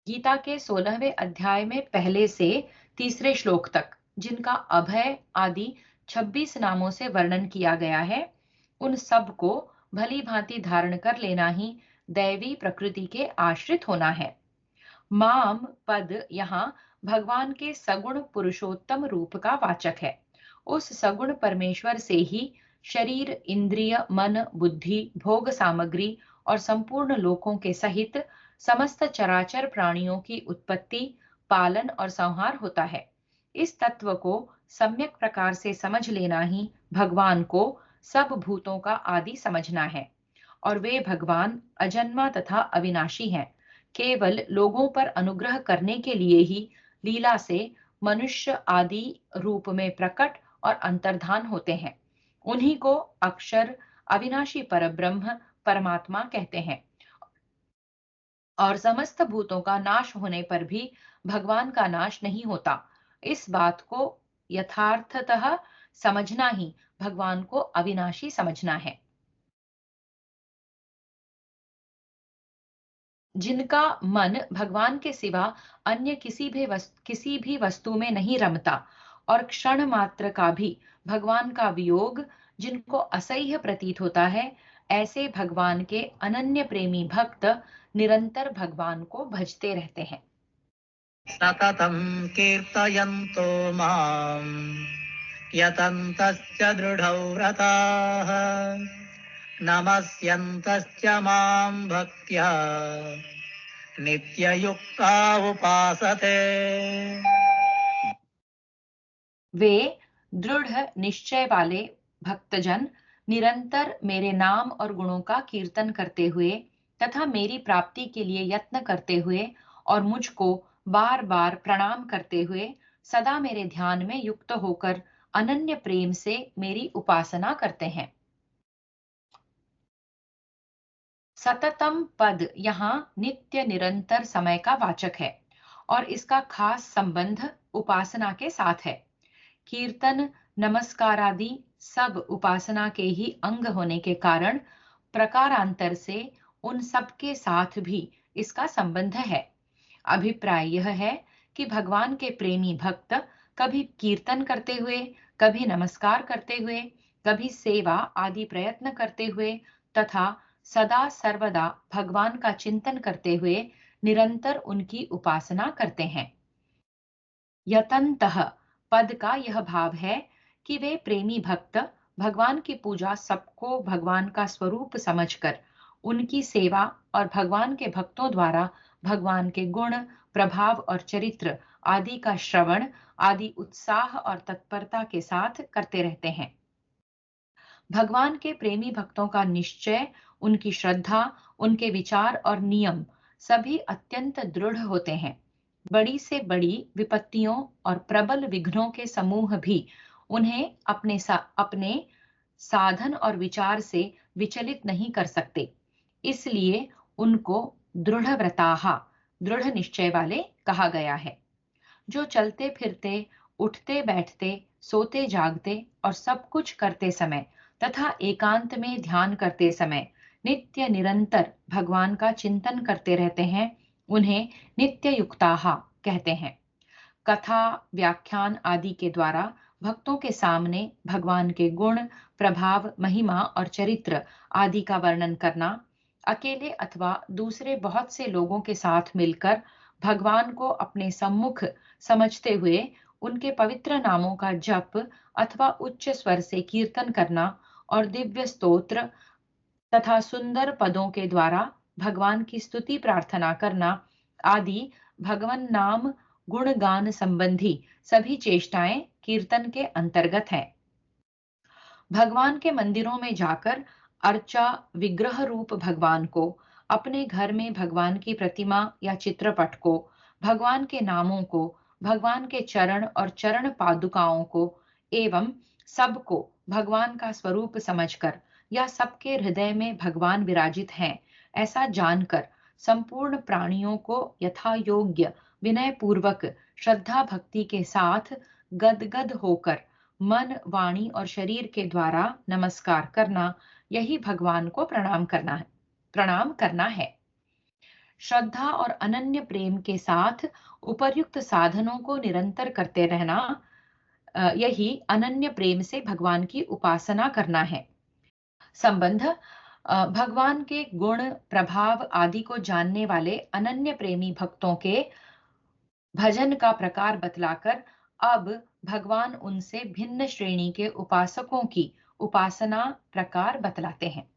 गीता के 16वें अध्याय में पहले से तीसरे श्लोक तक जिनका अभय आदि 26 नामों से वर्णन किया गया है, उन सब को भली भांति धारण कर लेना ही दैवी प्रकृति के आश्रित होना है। माम पद यहाँ भगवान के सगुण पुरुषोत्तम रूप का वाचक है। उस सगुण परमेश्वर से ही शरीर, इंद्रिय, मन, बुद्धि, भोग सामग्री और संपूर्ण लोकों के सहित समस्त चराचर प्राणियों की उत्पत्ति, पालन और संहार होता है। इस तत्व को सम्यक प्रकार से समझ लेना ही भगवान को सब भूतों का आदि समझना है। और वे भगवान अजन्मा तथा अविनाशी हैं। केवल लोगों पर अनुग्रह करने के लिए ही लीला से मनुष्य आदि रूप में प्रकट और अंतर्धान होते हैं। उन्हीं को अक्षर, अविनाशी परब्रह्म, परमात्मा कहते हैं। और समस्त भूतों का नाश होने पर भी भगवान का नाश नहीं होता। इस बात को यथार्थतः समझना ही भगवान को अविनाशी समझना है। जिनका मन भगवान के सिवा अन्य किसी भी वस्तु में नहीं रमता और क्षण मात्र का भी भगवान का वियोग जिनको असह्य प्रतीत होता है, ऐसे भगवान के अनन्य प्रेमी भक्त निरंतर भगवान को भजते रहते हैं। सततं कीर्तयन्तो माम् यतन्तश्च दृढौ व्रताः नमस्यन्तश्च मां भक्त्या नित्ययुक्ता उपासते। वे दृढ़ निश्चय वाले भक्तजन निरंतर मेरे नाम और गुणों का कीर्तन करते हुए तथा मेरी प्राप्ति के लिए यत्न करते हुए और मुझको बार बार प्रणाम करते हुए सदा मेरे ध्यान में युक्त होकर अनन्य प्रेम से मेरी उपासना करते हैं। सततम पद यहाँ नित्य निरंतर समय का वाचक है और इसका खास संबंध उपासना के साथ है। कीर्तन, नमस्कार आदि सब उपासना के ही अंग होने के कारण प्रकारांतर से उन सब के साथ भी इसका संबंध है। अभिप्राय यह है कि भगवान के प्रेमी भक्त कभी कीर्तन करते हुए, कभी नमस्कार करते हुए, कभी सेवा आदि प्रयत्न करते हुए तथा सदा सर्वदा भगवान का चिंतन करते हुए निरंतर उनकी उपासना करते हैं। यतन्तः पद का यह भाव है कि वे प्रेमी भक्त भगवान की पूजा सबको भगवान का स्वरूप समझकर उनकी सेवा और भगवान के भक्तों द्वारा भगवान के गुण, प्रभाव और चरित्र आदि का श्रवण आदि उत्साह और तत्परता के साथ करते रहते हैं। भगवान के प्रेमी भक्तों का निश्चय, उनकी श्रद्धा, उनके विचार और नियम सभी अत्यंत दृढ़ होते हैं। बड़ी से बड़ी विपत्तियों और प्रबल विघ्नों के समूह भी उन्हें अपने साधन और विचार से विचलित नहीं कर सकते। इसलिए उनको दृढ़ व्रताः, दृढ़ निश्चय वाले कहा गया है। जो चलते फिरते, उठते बैठते, सोते जागते और सब कुछ करते समय तथा एकांत में ध्यान करते समय नित्य निरंतर भगवान का चिंतन करते रहते हैं, उन्हें नित्य युक्ताः कहते हैं। कथा, व्याख्यान आदि के द्वारा भक्तों के सामने भगवान के गुण, प्रभाव, महिमा और चरित्र आदि का वर्णन करना, अकेले अथवा दूसरे बहुत से लोगों के साथ मिलकर भगवान को अपने सम्मुख समझते हुए उनके पवित्र नामों का जप अथवा उच्च स्वर से कीर्तन करना और दिव्य स्तोत्र तथा सुंदर पदों के द्वारा भगवान की स्तुति प्रार्थना करना आदि भगवान नाम गुणगान संबंधी सभी चेष्टाएं कीर्तन के अंतर्गत हैं। भगवान के मंदिरों में जाकर अर्चा विग्रह रूप भगवान को, अपने घर में भगवान की प्रतिमा या चित्रपट को, भगवान के नामों को, भगवान के चरण और चरण पादुकाओं को एवं सबको भगवान का स्वरूप समझकर या सबके हृदय में भगवान विराजित हैं ऐसा जानकर संपूर्ण प्राणियों को यथा योग्य विनय पूर्वक श्रद्धा भक्ति के साथ गदगद होकर मन, वाणी और शरीर के द्वारा नमस्कार करना, यही भगवान को प्रणाम करना है। श्रद्धा और अनन्य प्रेम के साथ उपर्युक्त साधनों को निरंतर करते रहना, यही अनन्य प्रेम से भगवान की उपासना करना है। संबंध भगवान के गुण प्रभाव आदि को जानने वाले अनन्य प्रेमी भक्तों के भजन का प्रकार बतलाकर अब भगवान उनसे भिन्न श्रेणी के उपासकों की उपासना प्रकार बतलाते हैं।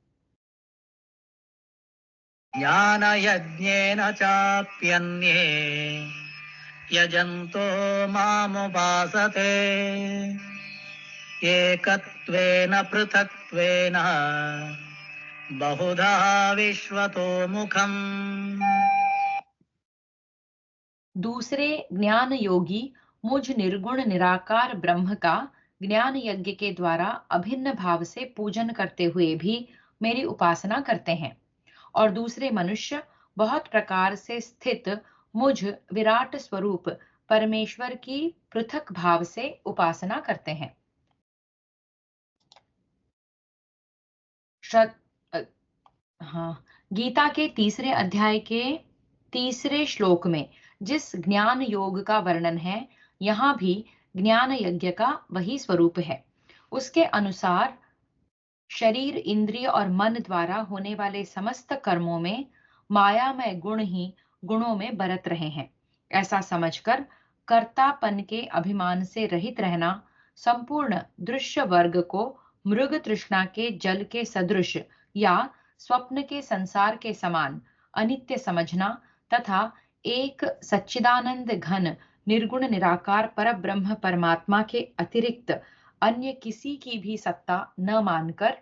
ज्ञानयज्ञेन चाप्यन्ये यजन्तो मामुपासते एकत्वेन पृथक्त्वेन बहुधा विश्वतो मुखम्। दूसरे ज्ञान योगी मुझ निर्गुण निराकार ब्रह्म का ज्ञान यज्ञ के द्वारा अभिन्न भाव से पूजन करते हुए भी मेरी उपासना करते हैं, और दूसरे मनुष्य बहुत प्रकार से स्थित मुझ विराट स्वरूप परमेश्वर की पृथक भाव से उपासना करते हैं। हाँ, गीता के तीसरे अध्याय के तीसरे श्लोक में जिस ज्ञान योग का वर्णन है, यहाँ भी ज्ञान यज्ञ का वही स्वरूप है। उसके अनुसार शरीर, इंद्रिय और मन द्वारा होने वाले समस्त कर्मों में मायामय गुण ही गुणों में बरत रहे हैं। ऐसा समझकर कर्तापन के अभिमान से रहित रहना, संपूर्ण दृश्य वर्ग को मृग तृष्णा के जल के सदृश या स्वप्न के संसार के समान अनित्य समझना तथा एक सच्चिदानंद घन निर्गुण निराकार परब्रह्म परमात्मा के अतिरिक्त अन्य किसी की भी सत्ता न मानकर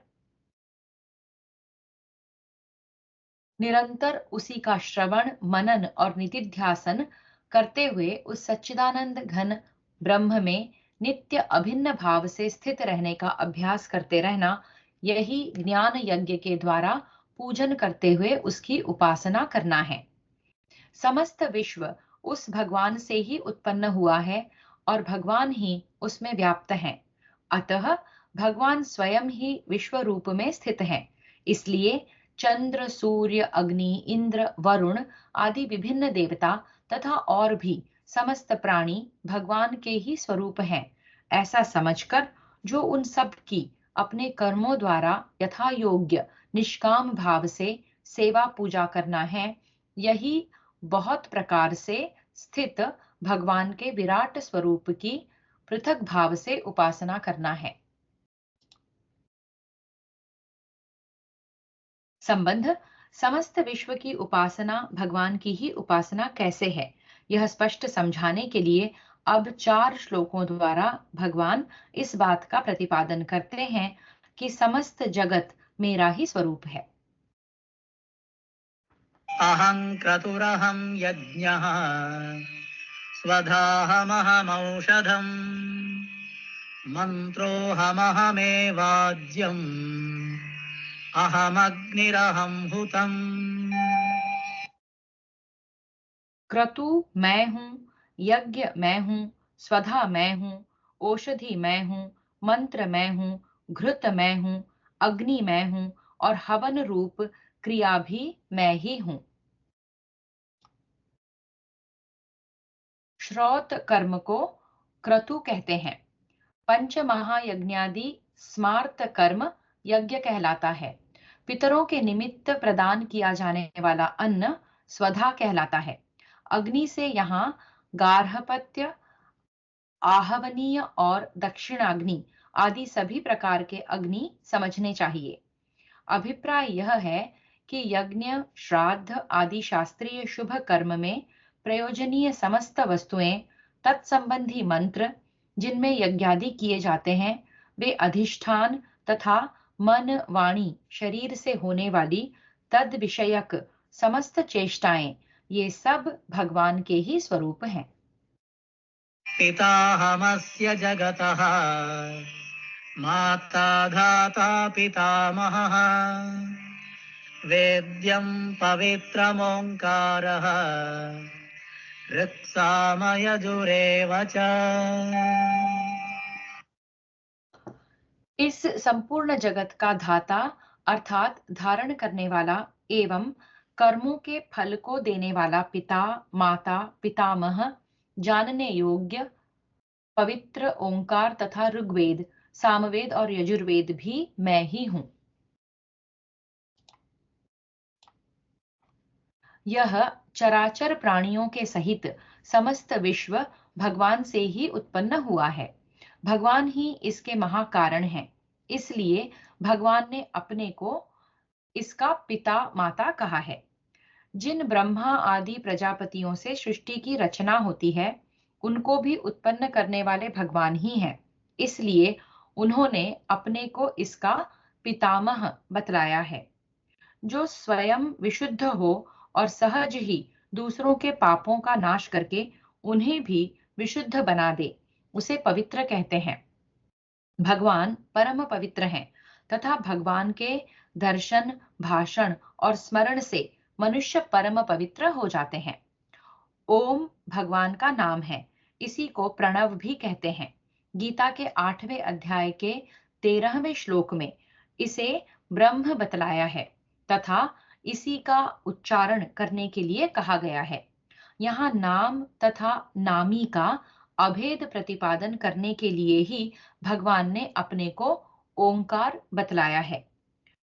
निरंतर उसी का श्रवण, मनन और निधिध्यासन करते हुए उस सच्चिदानंद घन ब्रह्म में नित्य अभिन्न भाव से स्थित रहने का अभ्यास करते रहना, यही ज्ञान यज्ञ के द्वारा पूजन करते हुए उसकी उपासना करना है। समस्त विश्व उस भगवान से ही उत्पन्न हुआ है और भगवान ही उसमें व्याप्त हैं। अतः भगवान स्वयं ही विश्व रूप में स्थित हैं। इसलिए चंद्र, सूर्य, अग्नि, इंद्र, वरुण आदि विभिन्न देवता तथा और भी समस्त प्राणी भगवान के ही स्वरूप हैं। ऐसा समझकर जो उन सब की अपने कर्मों द्वारा यथा योग्य निष्काम भाव से सेवा पूजा करना है, यही बहुत प्रकार से स्थित भगवान के विराट स्वरूप की पृथक भाव से उपासना करना है। संबंध समस्त विश्व की उपासना भगवान की ही उपासना कैसे है, यह स्पष्ट समझाने के लिए अब 4 श्लोकों द्वारा भगवान इस बात का प्रतिपादन करते हैं कि समस्त जगत मेरा ही स्वरूप है। अहं क्रतुरहं यज्ञः स्वधाहमहमौषधम् मन्त्रोऽहमहमेवाज्यम् अहमग्निरहं हुतम्। क्रतु मैं हूँ, यज्ञ मैं हूँ, स्वधा मैं हूँ, औषधि मैं हूँ, मंत्र मैं हूँ, घृत मैं हूँ, अग्नि मैं हूँ और हवन रूप क्रिया भी मैं ही हूँ। श्रौत कर्म को क्रतु कहते हैं। पंच महायज्ञादि स्मार्त कर्म यज्ञ कहलाता है। पितरों के निमित्त प्रदान किया जाने वाला अन्न स्वधा कहलाता है। अग्नि से यहाँ गार्हपत्य, आहवनीय और दक्षिणाग्नि आदि सभी प्रकार के अग्नि समझने चाहिए। अभिप्राय यह है कि यज्ञ, श्राद्ध आदि शास्त्रीय शुभ कर्म में प्रयोजनीय समस्त वस्तुएं, तत्संबंधी मंत्र जिनमें यज्ञादि किए जाते हैं, वे अधिष्ठान तथा मन, वाणी, शरीर से होने वाली तद विषयक समस्त चेष्टाएं, ये सब भगवान के ही स्वरूप हैं। पिताहमस्य जगतः माता धाता पितामहः वेद्यं पवित्रमोङ्कारः ऋक्सामयजुरेव च। इस संपूर्ण जगत का धाता अर्थात धारण करने वाला एवं कर्मों के फल को देने वाला पिता, माता, पितामह, जानने योग्य पवित्र ओंकार तथा ऋग्वेद, सामवेद और यजुर्वेद भी मैं ही हूँ। यह चराचर प्राणियों के सहित समस्त विश्व भगवान से ही उत्पन्न हुआ है। भगवान ही इसके महाकारण हैं। इसलिए भगवान ने अपने को इसका पिता माता कहा है। जिन ब्रह्मा आदि प्रजापतियों से सृष्टि की रचना होती है, उनको भी उत्पन्न करने वाले भगवान ही हैं। इसलिए उन्होंने अपने को इसका पितामह बतलाया है। जो स्वयं विशुद्ध हो और सहज ही दूसरों के पापों का नाश करके उन्हें भी विशुद्ध बना दे, उसे पवित्र कहते हैं। भगवान परम पवित्र हैं तथा भगवान के दर्शन, भाषण और स्मरण से मनुष्य परम पवित्र हो जाते हैं। ओम भगवान का नाम है। इसी को प्रणव भी कहते हैं। गीता के 8वें अध्याय के 13वें श्लोक में इसे ब्रह्म बतलाया है तथा इसी का उच्चारण करने के लिए कहा गया है। यहाँ नाम तथा नामी का अभेद प्रतिपादन करने के लिए ही भगवान ने अपने को ओंकार बतलाया है।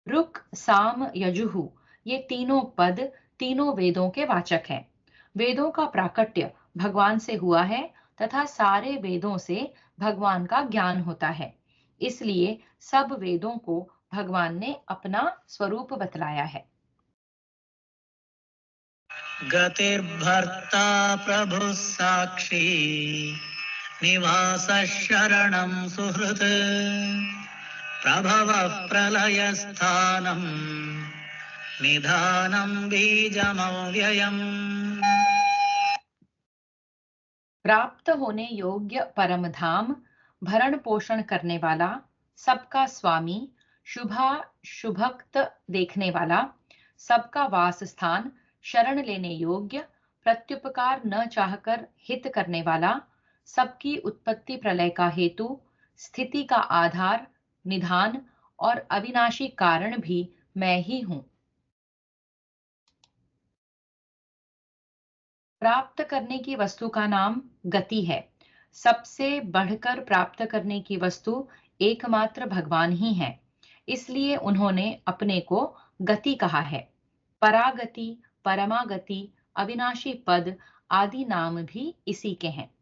रुक, साम, यजुः ये तीनों पद तीनों वेदों के वाचक हैं। वेदों का प्राकट्य भगवान से हुआ है तथा सारे वेदों से भगवान का ज्ञान होता है। इसलिए सब वेदों को भगवान ने अपना स्वरूप बतलाया है। गतिर्भर्ता प्रभुः साक्षी निवासः शरणं सुहृत् प्रभवः प्रलयस्थानं निधानं बीजमव्ययम्। प्राप्त होने योग्य परम धाम, भरण पोषण करने वाला, सबका स्वामी, शुभक्त देखने वाला, सबका वास स्थान, शरण लेने योग्य, प्रत्युपकार न चाहकर हित करने वाला, सबकी उत्पत्ति प्रलय का हेतु, स्थिति का आधार, निधान और अविनाशी कारण भी मैं ही हूँ। प्राप्त करने की वस्तु का नाम गति है। सबसे बढ़कर प्राप्त करने की वस्तु एकमात्र भगवान ही है। इसलिए उन्होंने अपने को गति कहा है। परागति, परमागति, अविनाशी पद आदि नाम भी इसी के हैं।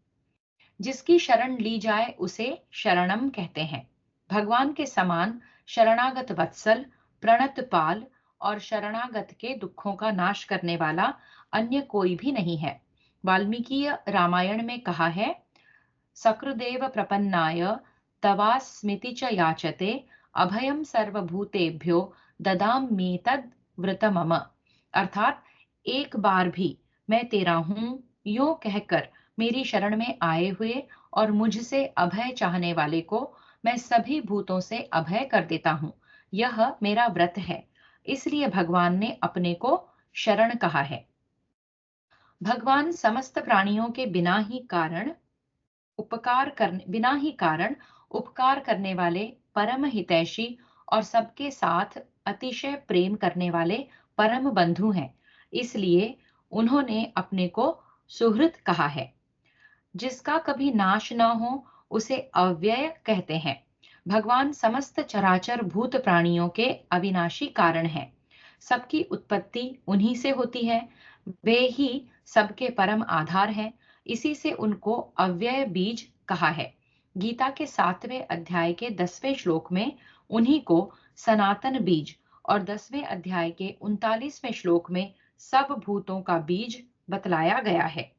जिसकी शरण ली जाए उसे शरणम कहते हैं। भगवान के समान शरणागत वत्सल, प्रणत पाल और शरणागत के दुखों का नाश करने वाला अन्य कोई भी नहीं है। वाल्मीकि रामायण में कहा है, सकृदेव प्रपन्नाय तवास्मिति च याचते अभयम सर्वभूतेभ्यो ददाम्येतद् व्रतमम। अर्थात एक बार भी मैं तेरा हूं यो कहकर मेरी शरण में आए हुए और मुझसे अभय चाहने वाले को मैं सभी भूतों से अभय कर देता हूं। यह मेरा व्रत है। इसलिए भगवान ने अपने को शरण कहा है। भगवान समस्त प्राणियों के बिना ही कारण उपकार करने वाले परम हितैषी और सबके साथ अतिशय प्रेम करने वाले परम बंधु हैं। इसलिए उन्होंने अपने को सुहृद कहा है। जिसका कभी नाश न हो उसे अव्यय कहते हैं। भगवान समस्त चराचर भूत प्राणियों के अविनाशी कारण हैं। सबकी उत्पत्ति उन्हीं से होती है। वे ही सबके परम आधार हैं। इसी से उनको अव्यय बीज कहा है। गीता के 7वें अध्याय के 10वें श्लोक में उन्हीं को सनातन बीज और 10वें अध्याय के 39वें श्लोक में सब भूतों का बीज बतलाया गया है।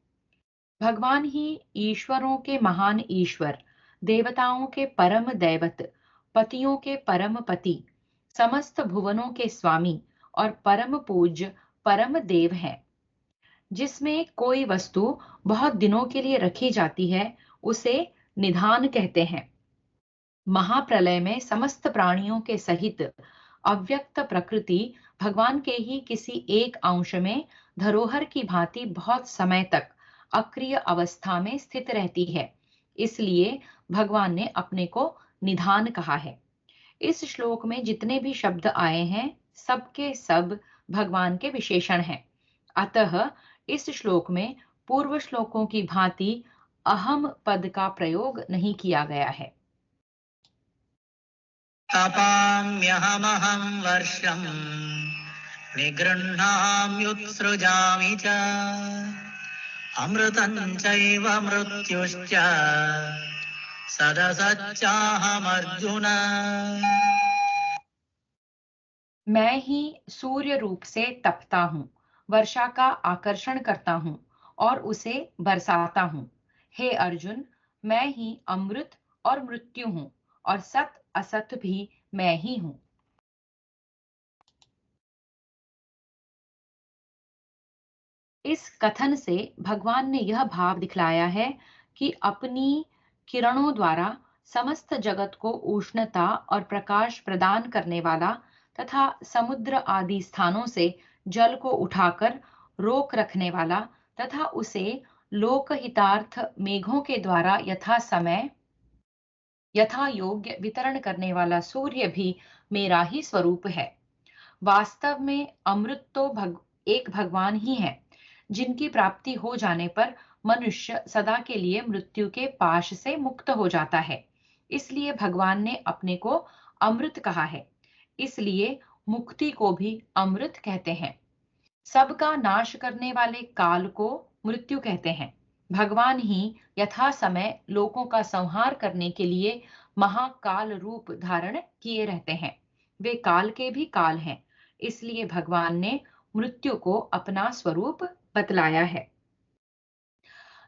भगवान ही ईश्वरों के महान ईश्वर, देवताओं के परम दैवत, पतियों के परम पति, समस्त भुवनों के स्वामी और परम पूज्य परम देव हैं। जिसमें कोई वस्तु बहुत दिनों के लिए रखी जाती है उसे निधान कहते हैं। महाप्रलय में समस्त प्राणियों के सहित अव्यक्त प्रकृति भगवान के ही किसी एक अंश में धरोहर की भांति बहुत समय तक अक्रिय अवस्था में स्थित रहती है। इसलिए भगवान ने अपने को निधान कहा है। इस श्लोक में जितने भी शब्द आए हैं सबके सब भगवान के विशेषण हैं। अतः इस श्लोक में पूर्व श्लोकों की भांति अहम पद का प्रयोग नहीं किया गया है। तपाम्यहमहं वर्षं निगृह्णाम्युत्सृजामि च अमृतं चैव मृत्युश्च सदसच्चाहमर्जुन। मैं ही सूर्य रूप से तपता हूँ, वर्षा का आकर्षण करता हूँ और उसे बरसाता हूँ। हे अर्जुन, मैं ही अमृत और मृत्यु हूँ और सत असत भी मैं ही हूँ। इस कथन से भगवान ने यह भाव दिखलाया है कि अपनी किरणों द्वारा समस्त जगत को उष्णता और प्रकाश प्रदान करने वाला तथा समुद्र आदि स्थानों से जल को उठाकर रोक रखने वाला तथा उसे लोकहितार्थ मेघों के द्वारा यथा समय यथा योग्य वितरण करने वाला सूर्य भी मेरा ही स्वरूप है। वास्तव में अमृत तो एक भगवान ही है, जिनकी प्राप्ति हो जाने पर मनुष्य सदा के लिए मृत्यु के पाश से मुक्त हो जाता है। इसलिए भगवान ने अपने को अमृत कहा है। इसलिए मुक्ति को भी अमृत कहते हैं। सबका नाश करने वाले काल को मृत्यु कहते हैं। भगवान ही यथा समय लोकों का संहार करने के लिए महाकाल रूप धारण किए रहते हैं। वे काल के भी काल हैं। इसलिए भगवान ने मृत्यु को अपना स्वरूप बतलाया है।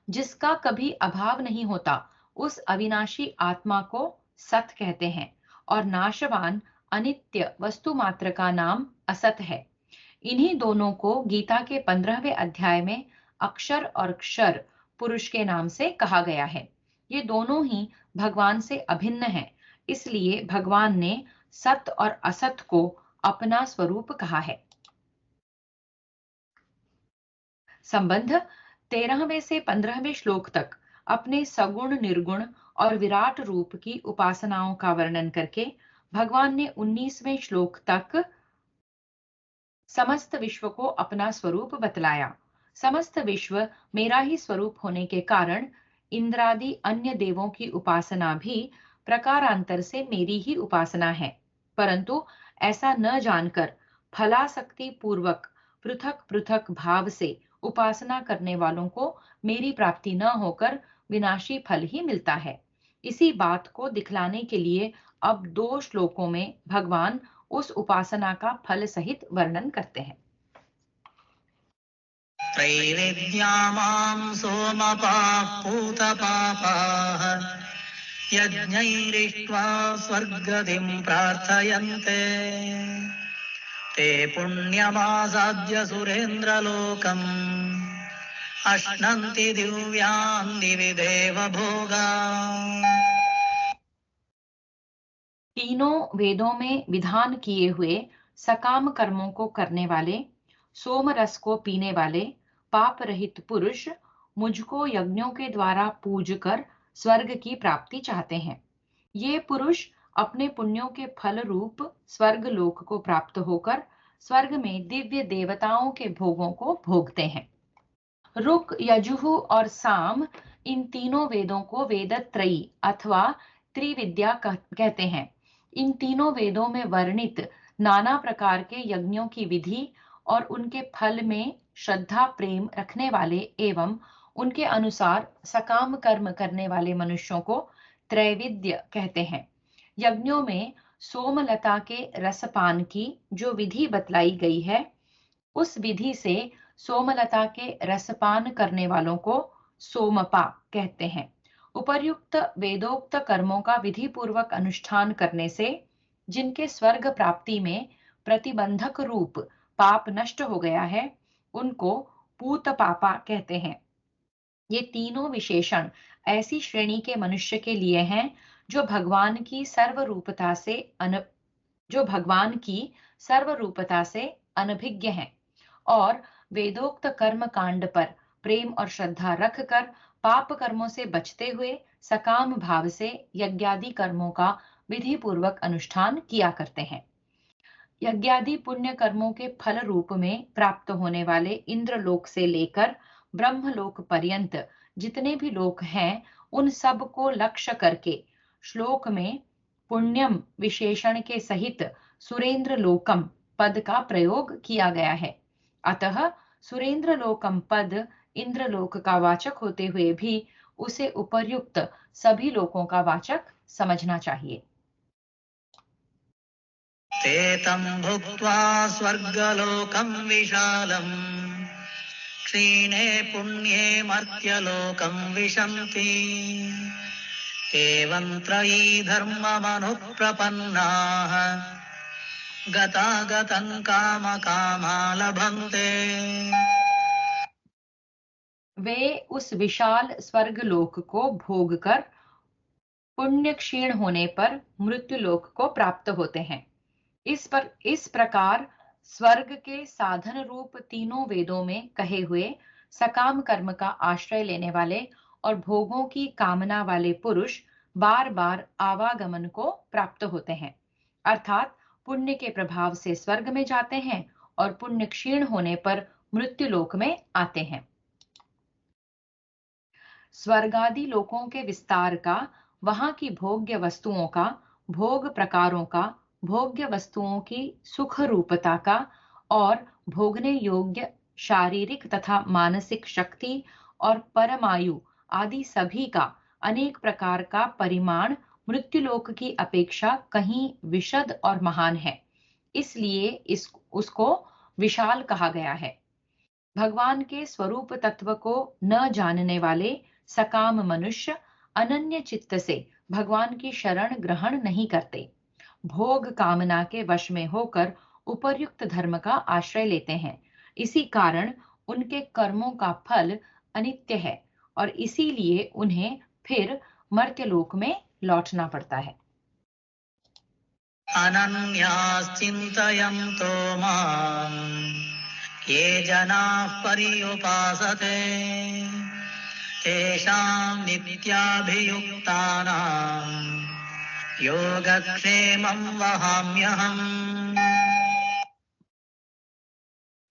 जिसका कभी अभाव नहीं होता, उस अविनाशी आत्मा को सत कहते हैं और नाशवान अनित्य वस्तु मात्र का नाम असत है। इन्हीं दोनों को गीता के 15वें अध्याय में अक्षर और क्षर पुरुष के नाम से कहा गया है। ये दोनों ही भगवान से अभिन्न हैं। इसलिए भगवान ने सत और असत को अपना स्वरूप कहा है। संबंध 13वें से 15वें श्लोक तक अपने सगुण, निर्गुण और विराट रूप की उपासनाओं का वर्णन करके भगवान ने 19वें श्लोक तक समस्त विश्व को अपना स्वरूप बतलाया। समस्त विश्व मेरा ही स्वरूप होने के कारण इंद्रादि अन्य देवों की उपासना भी प्रकारांतर से मेरी ही उपासना है। परंतु ऐसा न जानकर फलासक्ति पूर्वक पृथक पृथक भाव से उपासना करने वालों को मेरी प्राप्ति न होकर विनाशी फल ही मिलता है। इसी बात को दिखलाने के लिए अब 2 श्लोकों में भगवान उस उपासना का फल सहित वर्णन करते हैं। त्रैविद्यामां सोमपाः पूतपापाः यज्ञैरिष्ट्वा स्वर्गतिं प्रार्थयन्ते ते पुण्यमासाद्य सुरेन्द्रलोकम् अश्नन्ति दिव्यान् दिवि देवभोगान्। तीनों वेदों में विधान किए हुए सकाम कर्मों को करने वाले, सोम रस को पीने वाले, पाप रहित पुरुष मुझको यज्ञों के द्वारा पूज कर स्वर्ग की प्राप्ति चाहते हैं। ये पुरुष अपने पुण्यों के फल रूप स्वर्ग लोक को प्राप्त होकर स्वर्ग में दिव्य देवताओं के भोगों को भोगते हैं। रुक, यजुः और साम इन तीनों वेदों को वेदत्रयी अथवा त्रिविद्या कहते हैं। इन तीनों वेदों में वर्णित नाना प्रकार के यज्ञों की विधि और उनके फल में श्रद्धा प्रेम रखने वाले एवं उनके अनुसार सकाम कर्म करने वाले मनुष्यों को त्रैविद्य कहते हैं। यज्ञों में सोमलता के रसपान की जो विधि बतलाई गई है, उस विधि से सोमलता के रसपान करने वालों को सोमपा कहते हैं। उपर्युक्त वेदोक्त कर्मों का विधि पूर्वक अनुष्ठान करने से जिनके स्वर्ग प्राप्ति में प्रतिबंधक रूप पाप नष्ट हो गया है, उनको पूत पापा कहते हैं। ये तीनों विशेषण ऐसी श्रेणी के मनुष्य के लिए हैं जो भगवान की सर्वरूपता से अनभिज्ञ हैं और वेदोक्त कर्म कांड पर प्रेम और श्रद्धा रखकर पाप कर्मों से बचते हुए सकाम भाव से यज्ञादि कर्मों का विधि पूर्वक अनुष्ठान किया करते हैं। यज्ञादि पुण्य कर्मों के फल रूप में प्राप्त होने वाले इंद्रलोक से लेकर ब्रह्मलोक पर्यंत जितने भी लोक हैं, उन सब को लक्ष्य करके श्लोक में पुण्यम विशेषण के सहित सुरेंद्र लोकम पद का प्रयोग किया गया है। अतः सुरेंद्र लोकम पद इंद्रलोक का वाचक होते हुए भी उसे उपर्युक्त सभी लोकों का वाचक समझना चाहिए। ते तं भुक्त्वा स्वर्गलोकं विशालम् क्षीणे पुण्ये मर्त्यलोकं विशन्ति एवं त्रयी धर्ममनुप्रपन्नाः गतागतं कामकामा लभन्ते। वे उस विशाल स्वर्ग लोक को भोग कर पुण्य क्षीण होने पर मृत्यु लोक को प्राप्त होते हैं। इस प्रकार स्वर्ग के साधन रूप तीनों वेदों में कहे हुए सकाम कर्म का आश्रय लेने वाले और भोगों की कामना वाले पुरुष बार बार आवागमन को प्राप्त होते हैं, अर्थात पुण्य के प्रभाव से स्वर्ग में जाते हैं और पुण्य क्षीण होने पर मृत्यु लोक में आते हैं। स्वर्गादि लोकों के विस्तार का, वहां की भोग्य वस्तुओं का, भोग प्रकारों का, भोग्य वस्तुओं की सुख रूपता का और भोगने योग्य शारीरिक तथा मानसिक शक्ति और परमायु आदि सभी का अनेक प्रकार का परिमाण मृत्युलोक की अपेक्षा कहीं विशद और महान है, इसलिए उसको विशाल कहा गया है। भगवान के स्वरूप तत्व को न जानने वाले सकाम मनुष्य अनन्य चित्त से भगवान की शरण ग्रहण नहीं करते, भोग कामना के वश में होकर उपर्युक्त धर्म का आश्रय लेते हैं। इसी कारण उनके कर्मों का फल अनित्य है और इसीलिए उन्हें फिर मर्त्यलोक में लौटना पड़ता है। अनन्याश्चिन्तयन्तो माम् ये जनाः पर्युपासते तेषां नित्याभियुक्तानां योगक्षेमं वहाम्यहम्।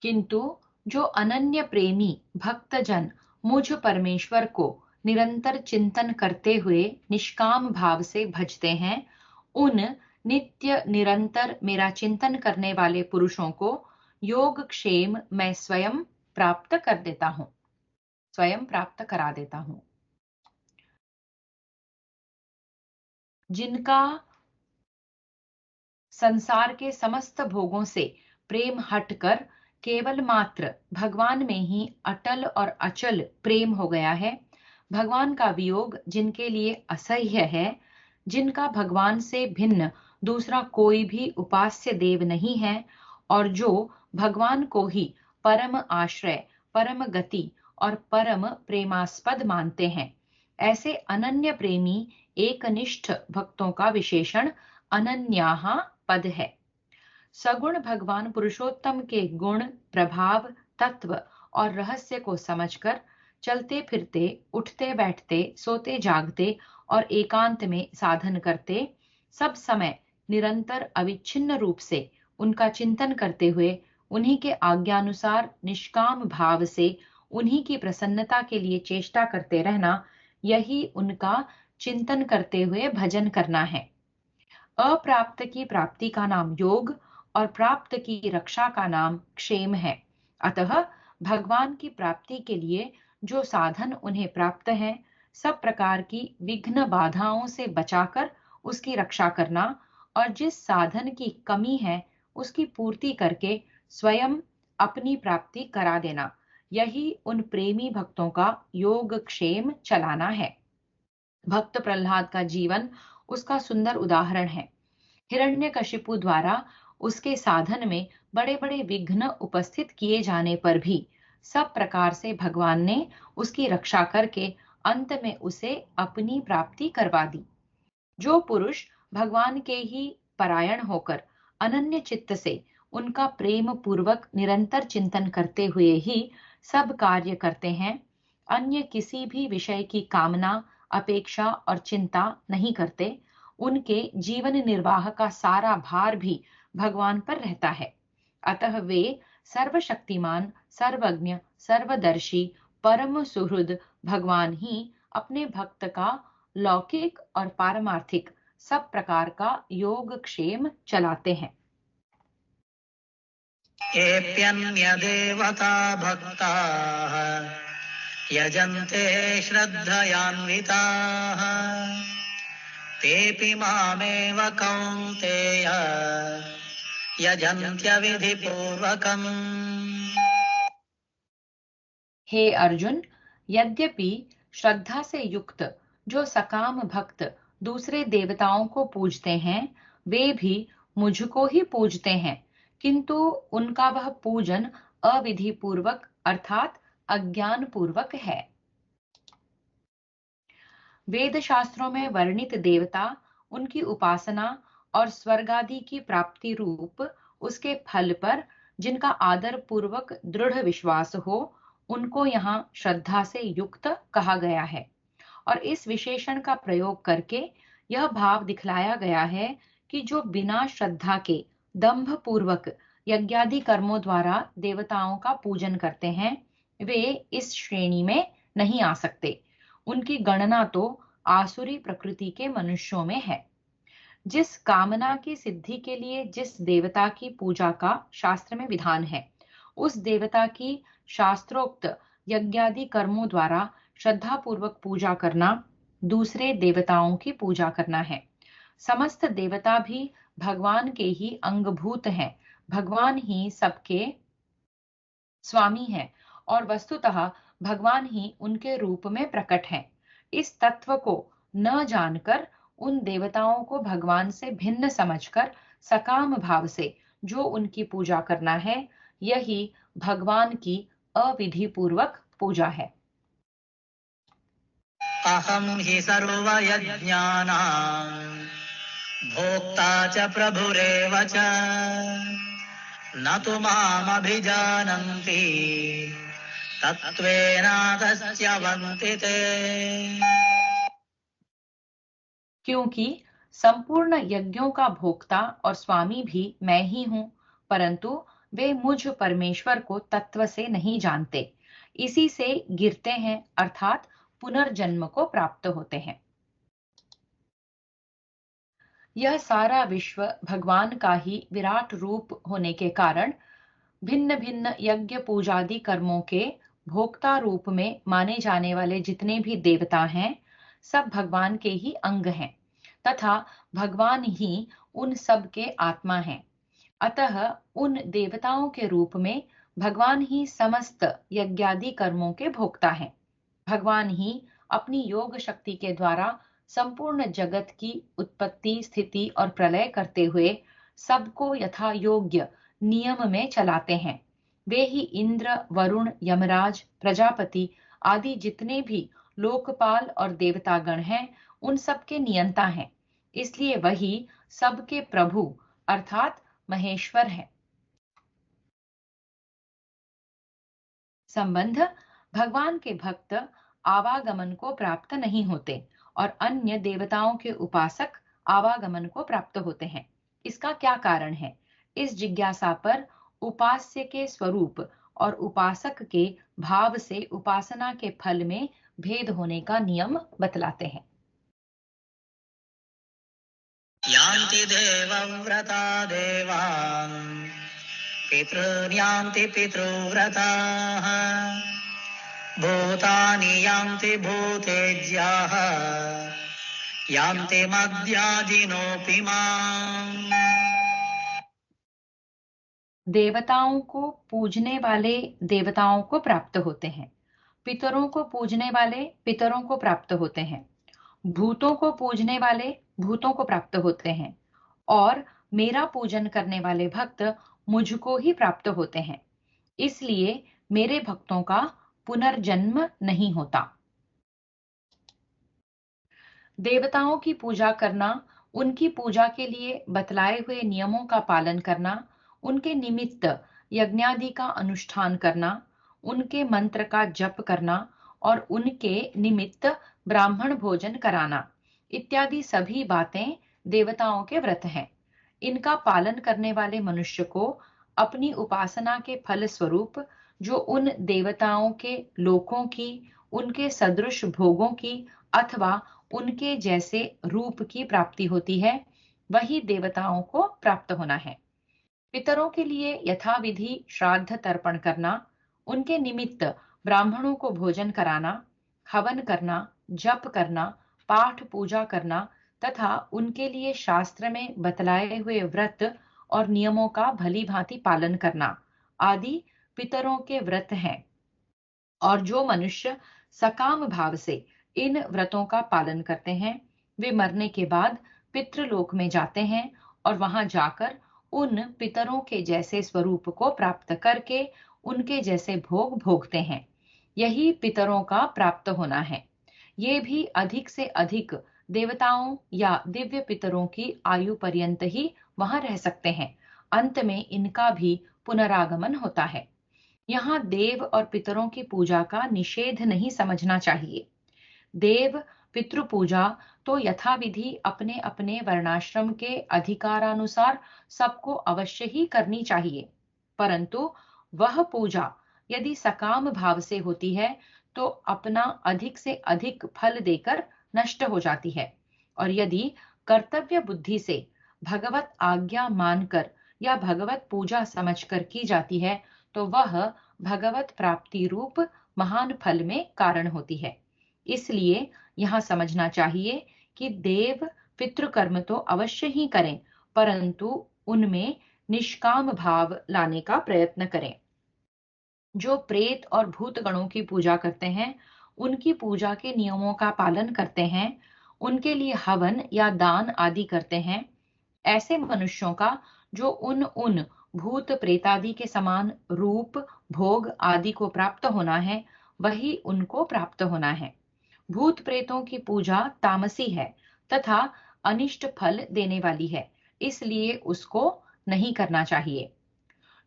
किंतु जो अनन्य प्रेमी भक्तजन मुझ परमेश्वर को निरंतर चिंतन करते हुए निष्काम भाव से भजते हैं, उन नित्य निरंतर मेरा चिंतन करने वाले पुरुषों को योग क्षेम मैं स्वयं प्राप्त करा देता हूं। जिनका संसार के समस्त भोगों से प्रेम हटकर केवल मात्र भगवान में ही अटल और अचल प्रेम हो गया है, भगवान का वियोग जिनके लिए असह्य है, जिनका भगवान से भिन्न दूसरा कोई भी उपास्य देव नहीं है और जो भगवान को ही परम आश्रय, परम गति और परम प्रेमास्पद मानते हैं, ऐसे अनन्य प्रेमी एकनिष्ठ भक्तों का विशेषण अनन्याः पद है। सगुण भगवान पुरुषोत्तम के गुण, प्रभाव, तत्व और रहस्य को समझकर चलते फिरते, उठते बैठते, सोते जागते और एकांत में साधन करते, सब समय निरंतर अविच्छिन्न रूप से उनका चिंतन करते हुए उन्हीं के आज्ञानुसार निष्काम भाव से उन्हीं की प्रसन्नता के लिए चेष्टा करते रहना, यही उनका चिंतन करते हुए भजन करना है। अप्राप्त की प्राप्ति का नाम योग और प्राप्त की रक्षा का नाम क्षेम है। अतः भगवान की प्राप्ति के लिए जो साधन उन्हें प्राप्त हैं, सब प्रकार की विघ्न बाधाओं से बचाकर उसकी रक्षा करना और जिस साधन की कमी है उसकी पूर्ति करके स्वयं अपनी प्राप्ति करा देना, यही उन प्रेमी भक्तों का योग क्षेम चलाना है। भक्त प्रहलाद का जीवन उसका सुंदर उदाहरण है। हिरण्यकशिपु द्वारा उसके साधन में बड़े बड़े विघ्न उपस्थित किए जाने पर भी सब प्रकार से भगवान ने उसकी रक्षा करके अंत में उसे अपनी प्राप्ति करवा दी। जो पुरुष भगवान के ही परायण होकर अनन्य चित्त से उनका प्रेम पूर्वक निरंतर चिंतन करते हुए ही सब कार्य करते हैं, अन्य किसी भी विषय की कामना, अपेक्षा और चिंता नहीं करते, उनके जीवन निर्वाह का सारा भार भी भगवान पर रहता है। अतः वे सर्वशक्तिमान, सर्वज्ञ, सर्वदर्शी, परम सुहृद भगवान ही अपने भक्त का लौकिक और पारमार्थिक सब प्रकार का योग क्षेम चलाते हैं। येऽप्यन्यदेवता भक्ताः यजन्ते श्रद्धयान्विताः तेऽपि मामेव कौन्तेय यजन्त्यविधिपूर्वकम्। हे अर्जुन, यद्यपि श्रद्धा से युक्त जो सकाम भक्त दूसरे देवताओं को पूजते हैं, वे भी मुझको ही पूजते हैं, किंतु उनका वह पूजन अविधि पूर्वक अर्थात अज्ञान पूर्वक है। वेद शास्त्रों में वर्णित देवता, उनकी उपासना और स्वर्ग आदि की प्राप्ति रूप उसके फल पर जिनका आदर पूर्वक दृढ़ विश्वास हो, उनको यहाँ श्रद्धा से युक्त कहा गया है। और इस विशेषण का प्रयोग करके यह भाव दिखलाया गया है कि जो बिना श्रद्धा के दंभ पूर्वक यज्ञादि कर्मों द्वारा देवताओं का पूजन करते हैं, वे इस श्रेणी में नहीं आ सकते। उनकी गणना तो आसुरी प्रकृति के मनुष्यों में है। जिस कामना की सिद्धि के लिए जिस देवता की पूजा का शास्त्र में विधान है, उस देवता की शास्त्रोक्त यज्ञादि कर्मों द्वारा श्रद्धा पूर्वक पूजा करना दूसरे देवताओं की पूजा करना है। समस्त देवता भी भगवान के ही अंगभूत हैं। भगवान ही सबके स्वामी हैं और वस्तुतः भगवान ही उनके रूप में प्रकट हैं। इस तत्व को न जानकर उन देवताओं को भगवान से भिन्न समझकर सकाम भाव से जो उनकी पूजा करना है, यही भगवान की अविधि पूर्वक पूजा है। अहं हि सर्वयज्ञानां भोक्ता च प्रभुरेव च न तु मामभिजानन्ति तत्त्वेनागस्त्यवन्ति ते। क्योंकि संपूर्ण यज्ञों का भोक्ता और स्वामी भी मैं ही हूं, परंतु वे मुझ परमेश्वर को तत्व से नहीं जानते, इसी से गिरते हैं अर्थात पुनर्जन्म को प्राप्त होते हैं। यह सारा विश्व भगवान का ही विराट रूप होने के कारण भिन्न भिन्न यज्ञ पूजादि कर्मों के भोक्ता रूप में माने जाने वाले जितने भी देवता हैं, सब भगवान के ही अंग हैं तथा भगवान ही उन सब के आत्मा हैं। अतः उन देवताओं के रूप में भगवान ही समस्त यज्ञादि कर्मों के भोक्ता हैं। भगवान ही अपनी योग शक्ति के द्वारा संपूर्ण जगत की उत्पत्ति, स्थिति और प्रलय करते हुए सबको यथा योग्य नियम में चलाते हैं। वे ही इंद्र, वरुण, यमराज, प्रजापति आदि जितने भी लोकपाल और देवतागण हैं, उन सब के नियंता हैं। इसलिए वही सबके प्रभु अर्थात महेश्वर है। संबंध: भगवान के भक्त आवागमन को प्राप्त नहीं होते और अन्य देवताओं के उपासक आवागमन को प्राप्त होते हैं। इसका क्या कारण है? इस जिज्ञासा पर उपास्य के स्वरूप और उपासक के भाव से उपासना के फल में भेद होने का नियम बतलाते हैं। यान्ति देवव्रता देवान् पितॄन्यान्ति पितृव्रताः भूतानि यान्ति भूतेज्याः यान्ति मद्याजिनोऽपि माम्। देवताओं को पूजने वाले देवताओं को प्राप्त होते हैं, पितरों को पूजने वाले पितरों को प्राप्त होते हैं, भूतों को पूजने वाले भूतों को प्राप्त होते हैं और मेरा पूजन करने वाले भक्त मुझको ही प्राप्त होते हैं। इसलिए मेरे भक्तों का पुनर्जन्म नहीं होता। देवताओं की पूजा करना, उनकी पूजा के लिए बतलाए हुए नियमों का पालन करना, उनके निमित्त यज्ञादि का अनुष्ठान करना, उनके मंत्र का जप करना और उनके निमित्त ब्राह्मण भोजन कराना इत्यादि सभी बातें देवताओं के व्रत हैं। इनका पालन करने वाले मनुष्य को अपनी उपासना के फल स्वरूप जो उन देवताओं के लोकों की, उनके सदृश भोगों की अथवा उनके जैसे रूप की प्राप्ति होती है, वही देवताओं को प्राप्त होना है। पितरों के लिए यथाविधि श्राद्ध तर्पण करना, उनके निमित्त ब्राह्मणों को भोजन कराना, हवन करना, जप करना, पाठ पूजा करना तथा उनके लिए शास्त्र में बतलाए हुए व्रत और नियमों का भली भांति पालन करना आदि पितरों के व्रत हैं। और जो मनुष्य सकाम भाव से इन व्रतों का पालन करते हैं, वे मरने के बाद पितृलोक में जाते हैं और वहां जाकर उन पितरों के जैसे स्वरूप को प्राप्त करके उनके जैसे भोग भोगते हैं। यही पितरों का प्राप्त होना है। ये भी अधिक से अधिक देवताओं या दिव्य पितरों की आयु पर्यंत ही वहां रह सकते हैं। अंत में इनका भी पुनरागमन होता है। यहाँ देव और पितरों की पूजा का निषेध नहीं समझना चाहिए। देव पितृ पूजा तो यथाविधि अपने अपने वर्णाश्रम के अधिकारानुसार सबको अवश्य ही करनी चाहिए, परंतु वह पूजा यदि सकाम भाव से होती है तो अपना अधिक से अधिक फल देकर नष्ट हो जाती है, और यदि कर्तव्य बुद्धि से भगवत आज्ञा मानकर या भगवत पूजा समझकर की जाती है तो वह भगवत प्राप्ति रूप महान फल में कारण होती है। इसलिए यहाँ समझना चाहिए कि देव पितृकर्म तो अवश्य ही करें, परंतु उनमें निष्काम भाव लाने का प्रयत्न करें। जो प्रेत और भूत गणों की पूजा करते हैं, उनकी पूजा के नियमों का पालन करते हैं, उनके लिए हवन या दान आदि करते हैं, ऐसे मनुष्यों का जो उन भूत प्रेतादि के समान रूप भोग आदि को प्राप्त होना है, वही उनको प्राप्त होना है। भूत प्रेतों की पूजा तामसी है तथा अनिष्ट फल देने वाली है, इसलिए उसको नहीं करना चाहिए।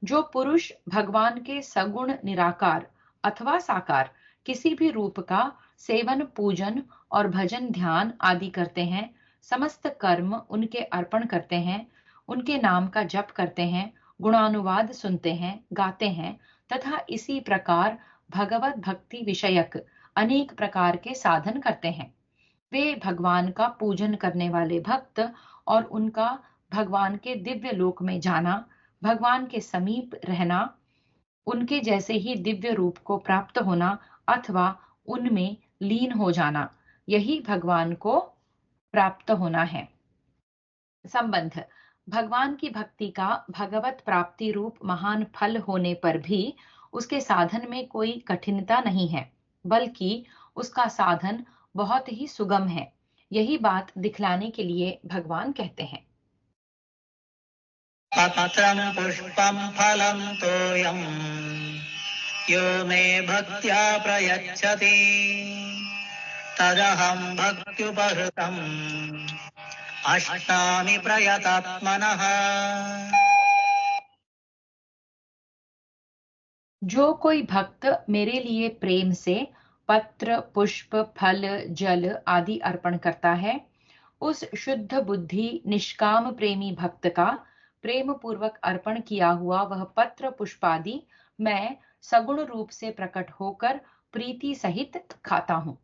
जो पुरुष भगवान के सगुण निराकार अथवा साकार किसी भी रूप का सेवन पूजन और भजन ध्यान आदि करते हैं, समस्त कर्म उनके अर्पण करते हैं, उनके नाम का जप करते हैं, गुणानुवाद सुनते हैं, गाते हैं तथा इसी प्रकार भगवत भक्ति विषयक अनेक प्रकार के साधन करते हैं, वे भगवान का पूजन करने वाले भक्त और उनका भगवान के दिव्य लोक में जाना, भगवान के समीप रहना, उनके जैसे ही दिव्य रूप को प्राप्त होना अथवा उनमें लीन हो जाना, यही भगवान को प्राप्त होना है। संबंध भगवान की भक्ति का भगवत प्राप्ति रूप महान फल होने पर भी उसके साधन में कोई कठिनता नहीं है, बल्कि उसका साधन बहुत ही सुगम है। यही बात दिखलाने के लिए भगवान कहते हैं, पत्रं पुष्पं फलं तोयं यो मे भक्त्या प्रयच्छति तदहं भक्त्युपहृतम् अष्टामि प्रयतात्मनः। जो कोई भक्त मेरे लिए प्रेम से पत्र पुष्प फल जल आदि अर्पण करता है, उस शुद्ध बुद्धि निष्काम प्रेमी भक्त का प्रेम पूर्वक अर्पण किया हुआ वह पत्र पुष्प आदि मैं सगुण रूप से प्रकट होकर प्रीति सहित खाता हूँ।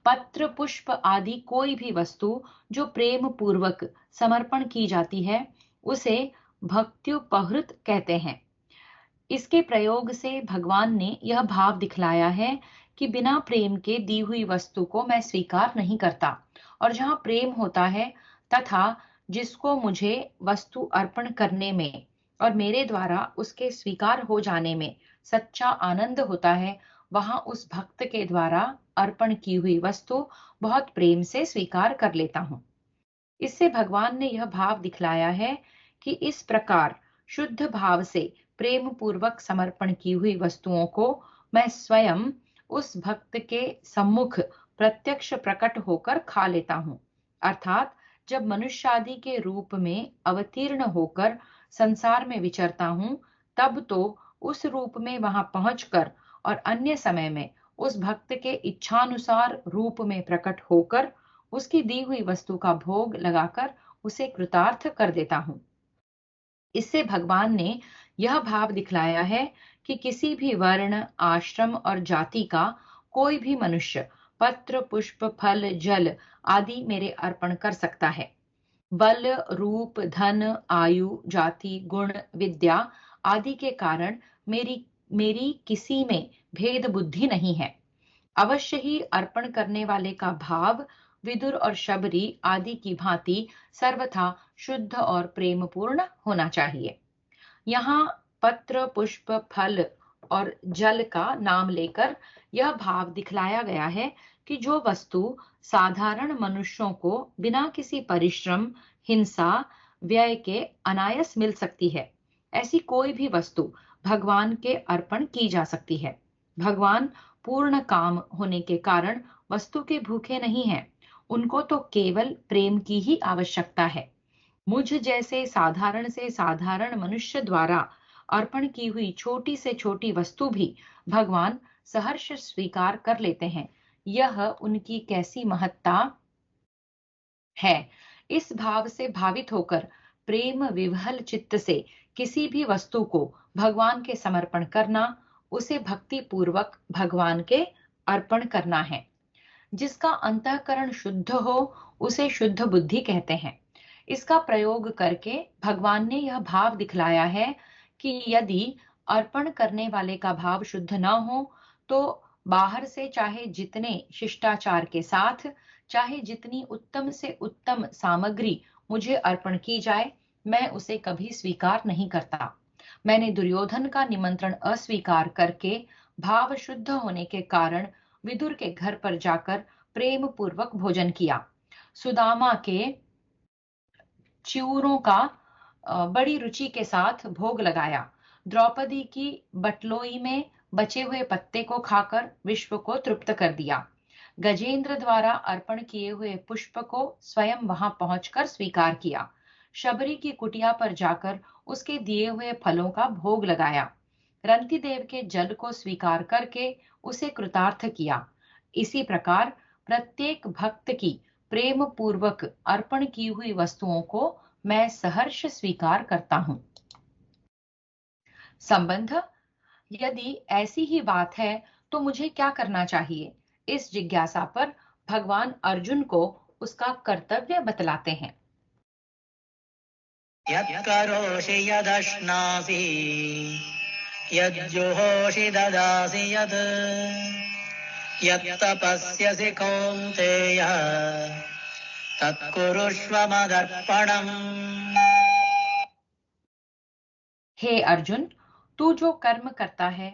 पत्र पुष्प आदि कोई भी वस्तु जो प्रेम पूर्वक समर्पण की जाती है, उसे भक्त्युपहृत कहते हैं। इसके प्रयोग से भगवान ने यह भाव दिखलाया है कि बिना प्रेम के दी हुई वस्तु को मैं स्वीकार नहीं करता, और जहाँ प्रेम होता है तथा जिसको मुझे वस्तु अर्पण करने में और मेरे द्वारा उसके स्वीकार हो जाने में सच्चा आनंद होता है, वहां उस भक्त के द्वारा अर्पण की हुई वस्तु बहुत प्रेम से स्वीकार कर लेता हूँ। इससे भगवान ने यह भाव दिखलाया है कि इस प्रकार शुद्ध भाव से प्रेम पूर्वक समर्पण की हुई वस्तुओं को मैं स्वयं उस भक्त के सम्मुख प्रत्यक्ष प्रकट होकर खा लेता हूँ। अर्थात जब मनुष्य आदि के रूप में अवतीर्ण होकर संसार में विचरता हूँ, तब तो उस रूप में वहां पहुंचकर और अन्य समय में उस भक्त के इच्छानुसार रूप में प्रकट होकर उसकी दी हुई वस्तु का भोग लगाकर उसे कृतार्थ कर देता हूँ। इससे भगवान ने यह भाव दिखलाया है कि किसी भी वर्ण आश्रम और जाति का कोई भी मनुष्य पत्र पुष्प फल जल आदि मेरे अर्पण कर सकता है। बल, रूप, धन, आयु, जाति, गुण, विद्या आदि के कारण मेरी किसी में भेद बुद्धि नहीं है। अवश्य ही अर्पण करने वाले का भाव विदुर और शबरी आदि की भांति सर्वथा शुद्ध और प्रेमपूर्ण होना चाहिए। यहाँ पत्र, पुष्प, फल और जल का नाम लेकर यह भाव दिखलाया गया है कि जो वस्तु साधारण मनुष्यों को बिना किसी परिश्रम, हिंसा, व्यय के अनायास मिल सकती है, ऐसी कोई भी वस्तु भगवान के अर्पण की जा सकती है। भगवान पूर्ण काम होने के कारण वस्तु के भूखे नहीं हैं, उनको तो केवल प्रेम की ही आवश्यकता है। मुझ जैसे साधारण से साधारण मनुष्य द्वारा अर्पण की हुई छोटी से छोटी वस्तु भी भगवान सहर्ष स्वीकार कर लेते हैं। यह उनकी कैसी महत्ता है। इस भाव से भावित होकर प्रेम विह्वल चित्त से किसी भी वस्तु को भगवान के समर्पण करना, उसे भक्ति पूर्वक भगवान के अर्पण करना है। जिसका अंतःकरण शुद्ध हो उसे शुद्ध बुद्धि कहते हैं। इसका प्रयोग करके भगवान ने यह भाव दिखलाया है कि यदि अर्पण करने वाले का भाव शुद्ध न हो तो बाहर से चाहे जितने शिष्टाचार के साथ, चाहे जितनी उत्तम से उत्तम सामग्री मुझे अर्पण की जाए, मैं उसे कभी स्वीकार नहीं करता। मैंने दुर्योधन का निमंत्रण अस्वीकार करके भाव शुद्ध होने के कारण विदुर के घर पर जाकर प्रेम पूर्वक भोजन किया। सुदामा के च्यूरों का बड़ी रुचि के साथ भोग लगाया। द्रौपदी की बटलोई में बचे हुए पत्ते को खाकर विश्व को तृप्त कर दिया। गजेंद्र द्वारा अर्पण किए हुए पुष्प को स्वयं वहां पहुंचकर स्वीकार किया। शबरी की कुटिया पर जाकर उसके दिए हुए फलों का भोग लगाया। रंतिदेव के जल को स्वीकार करके उसे कृतार्थ किया। इसी प्रकार प्रत्येक भक्त की प्रेम पूर्वक अर्पण की हुई वस्तुओं को मैं सहर्ष स्वीकार करता हूं। संबंध: यदि ऐसी ही बात है तो मुझे क्या करना चाहिए? इस जिज्ञासा पर भगवान अर्जुन को उसका कर्तव्य बतलाते हैं। यत्करोषि यदश्नासि यज्जुहोषि ददासि यत् यत्तपस्यसि कौन्तेय तत्कुरुष्व मदर्पणम्। हे अर्जुन, तू जो कर्म करता है,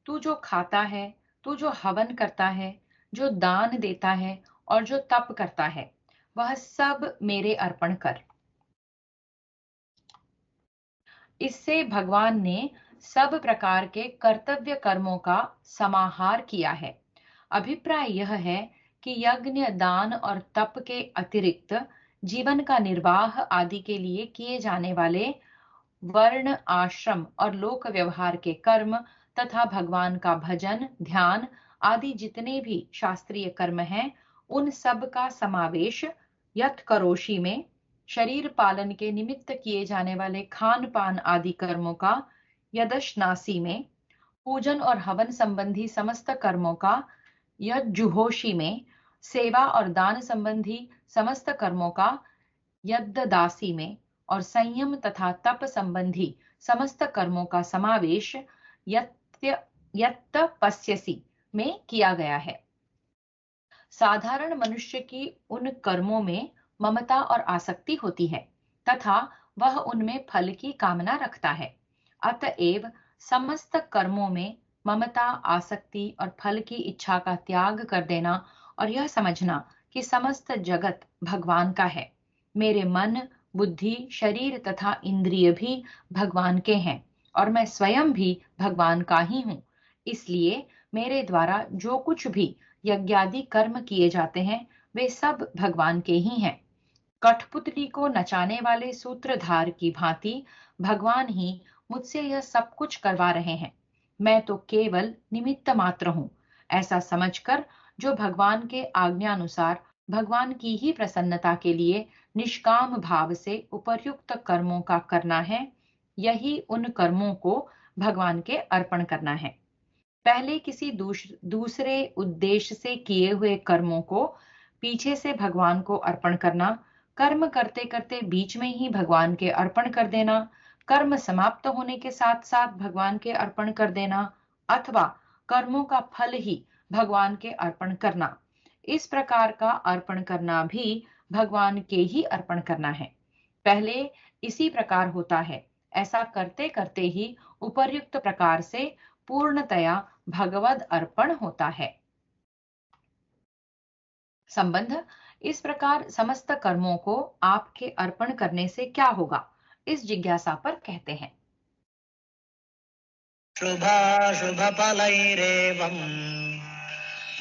तू जो खाता है, तू जो हवन करता है, जो दान देता है और जो तप करता है, वह सब मेरे अर्पण कर। इससे भगवान ने सब प्रकार के कर्तव्य कर्मों का समाहार किया है। अभिप्राय यह है कि यज्ञ, दान और तप के अतिरिक्त जीवन का निर्वाह आदि के लिए किए जाने वाले वर्ण, आश्रम और लोक व्यवहार के कर्म तथा भगवान का भजन, ध्यान आदि जितने भी शास्त्रीय कर्म हैं, उन सब का समावेश यत्करोषि में शरीर पालन के निमित्त किए जाने वाले खान पान आदि कर्मों का, यदश्नासी में पूजन और हवन संबंधी समस्त कर्मों का, यज्जुहोषि में सेवा और दान संबंधी समस्त कर्मों का, यद्ददासी में और संयम तथा तप संबंधी समस्त कर्मों का समावेश यत्तपस्यसि में किया गया है। साधारण मनुष्य की उन कर्मों में ममता और आसक्ति होती है तथा वह उनमें फल की कामना रखता है। अतएव समस्त कर्मों में ममता, आसक्ति और फल की इच्छा का त्याग कर देना और यह समझना कि समस्त जगत भगवान का है। मेरे मन, बुद्धि, शरीर तथा इंद्रिय भी भगवान के हैं और मैं स्वयं भी भगवान का ही हूँ। इसलिए मेरे द्वारा जो कुछ भी यज्ञादि कर्म किए जाते हैं वे सब भगवान के ही हैं। कठपुतली को नचाने वाले सूत्रधार की भांति भगवान ही मुझसे यह सब कुछ करवा रहे हैं। मैं तो केवल निमित्त मात्र हूँ। ऐसा समझकर जो भगवान के आज्ञानुसार भगवान की ही प्रसन्नता के लिए निष्काम भाव से उपर्युक्त कर्मों का करना है, यही उन कर्मों को भगवान के अर्पण करना है। पहले किसी दूसरे उद्देश्य से किए हुए कर्मों को पीछे से भगवान को अर्पण करना कर्म करते करते बीच में ही भगवान के अर्पण कर देना, कर्म समाप्त होने के साथ साथ भगवान के अर्पण कर देना, अथवा कर्मों का फल ही भगवान के अर्पण करना। इस प्रकार का अर्पण करना भी भगवान के ही अर्पण करना है। पहले इसी प्रकार होता है। ऐसा करते करते ही उपर्युक्त प्रकार से पूर्णतया भगवद अर्पण होता है। संबंध, इस प्रकार समस्त कर्मों को आपके अर्पण करने से क्या होगा, इस जिज्ञासा पर कहते हैं। शुभाशुभफलैरेवम्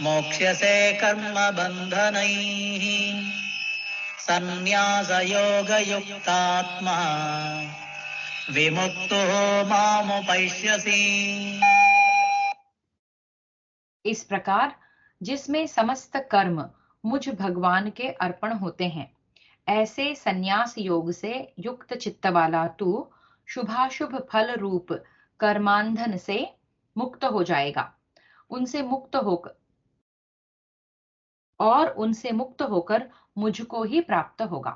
मोक्ष्यसे कर्मबन्धनैः सन्न्यासयोगयुक्तात्मा विमुक्तो मामुपैष्यसि। इस प्रकार जिसमें समस्त कर्म मुझ भगवान के अर्पण होते हैं, ऐसे संन्यास योग से युक्त चित्त वाला तू शुभाशुभ फल रूप कर्मांधन से मुक्त हो जाएगा। उनसे मुक्त होकर मुझको ही प्राप्त होगा।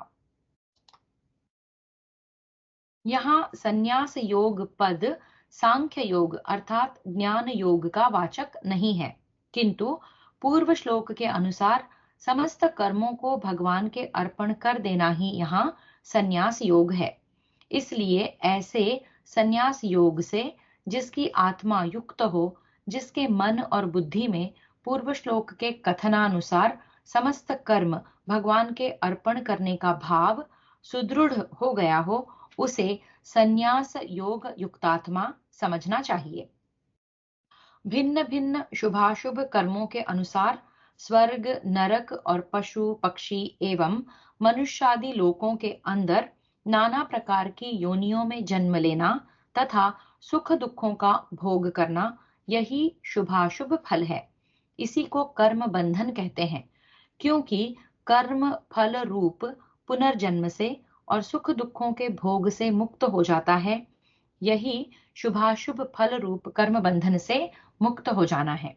यहाँ संन्यास योग पद सांख्य योग अर्थात ज्ञान योग का वाचक नहीं है, किंतु पूर्व श्लोक के अनुसार समस्त कर्मों को भगवान के अर्पण कर देना ही यहाँ संन्यास योग है। इसलिए ऐसे संन्यास योग से जिसकी आत्मा युक्त हो, जिसके मन और बुद्धि में पूर्व श्लोक के कथनानुसार समस्त कर्म भगवान के अर्पण करने का भाव सुदृढ़ हो गया हो, उसे संन्यास योग युक्तात्मा समझना चाहिए। भिन्न भिन्न शुभाशुभ कर्मों के अनुसार स्वर्ग, नरक और पशु पक्षी एवं मनुष्यादि लोकों के अंदर नाना प्रकार की योनियों में जन्म लेना तथा सुख दुखों का भोग करना, यही शुभाशुभ फल है। इसी को कर्म बंधन कहते हैं, क्योंकि कर्म फल रूप पुनर्जन्म से और सुख दुखों के भोग से मुक्त हो जाता है। यही शुभाशुभ फल रूप कर्म बंधन से मुक्त हो जाना है।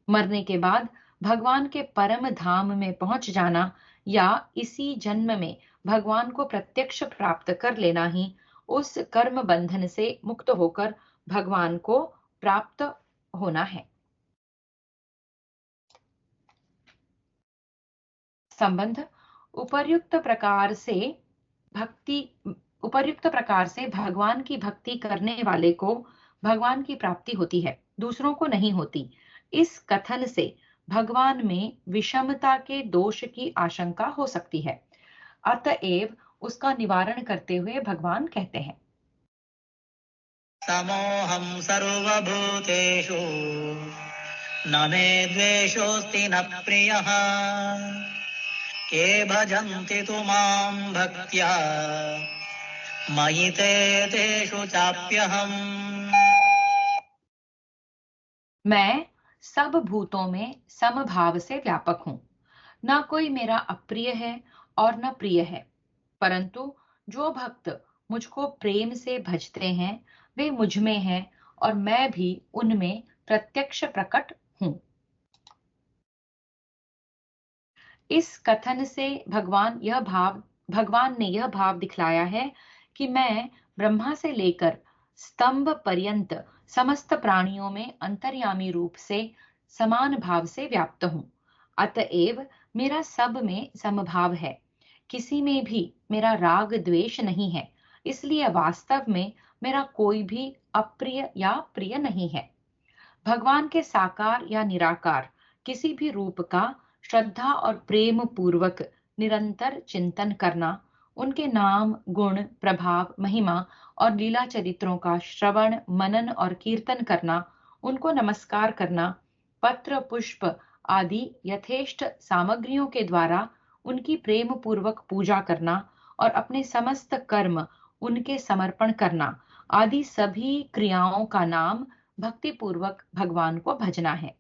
मरने के बाद भगवान के परम धाम में पहुंच जाना या इसी जन्म में भगवान को प्रत्यक्ष प्राप्त कर लेना ही उस कर्म बंधन से मुक्त होकर भगवान को प्राप्त होना है। संबंध, उपर्युक्त प्रकार से भगवान की भक्ति करने वाले को भगवान की प्राप्ति होती है, दूसरों को नहीं होती। इस कथन से भगवान में विषमता के दोष की आशंका हो सकती है, अतएव उसका निवारण करते हुए भगवान कहते हैं, समोहं सर्वभूतेषु न मे द्वेषोऽस्ति न प्रियः ये भजन्ति तु मां भक्त्या मयि ते तेषु चाप्यहम्। मैं सब भूतों में समभाव से व्यापक हूँ, न कोई मेरा अप्रिय है और न प्रिय है, परंतु जो भक्त मुझको प्रेम से भजते हैं वे मुझ में हैं और मैं भी उनमें प्रत्यक्ष प्रकट हूँ। इस कथन से भगवान ने यह भाव दिखलाया है कि मैं ब्रह्मा से लेकर स्तंभ पर्यंत समस्त प्राणियों में अंतर्यामी रूप से समान भाव से व्याप्त हूँ। अतएव मेरा सब में समभाव है, किसी में भी मेरा राग द्वेष नहीं है, इसलिए वास्तव में मेरा कोई भी अप्रिय या प्रिय नहीं है। भगवान के साकार या निराकार किसी भी रूप का श्रद्धा और प्रेम पूर्वक निरंतर चिंतन करना, उनके नाम, गुण, प्रभाव, महिमा और लीला चरित्रों का श्रवण, मनन और कीर्तन करना, उनको नमस्कार करना, पत्र पुष्प आदि यथेष्ट सामग्रियों के द्वारा उनकी प्रेम पूर्वक पूजा करना और अपने समस्त कर्म उनके समर्पण करना आदि सभी क्रियाओं का नाम भक्ति पूर्वक भगवान को भजना है।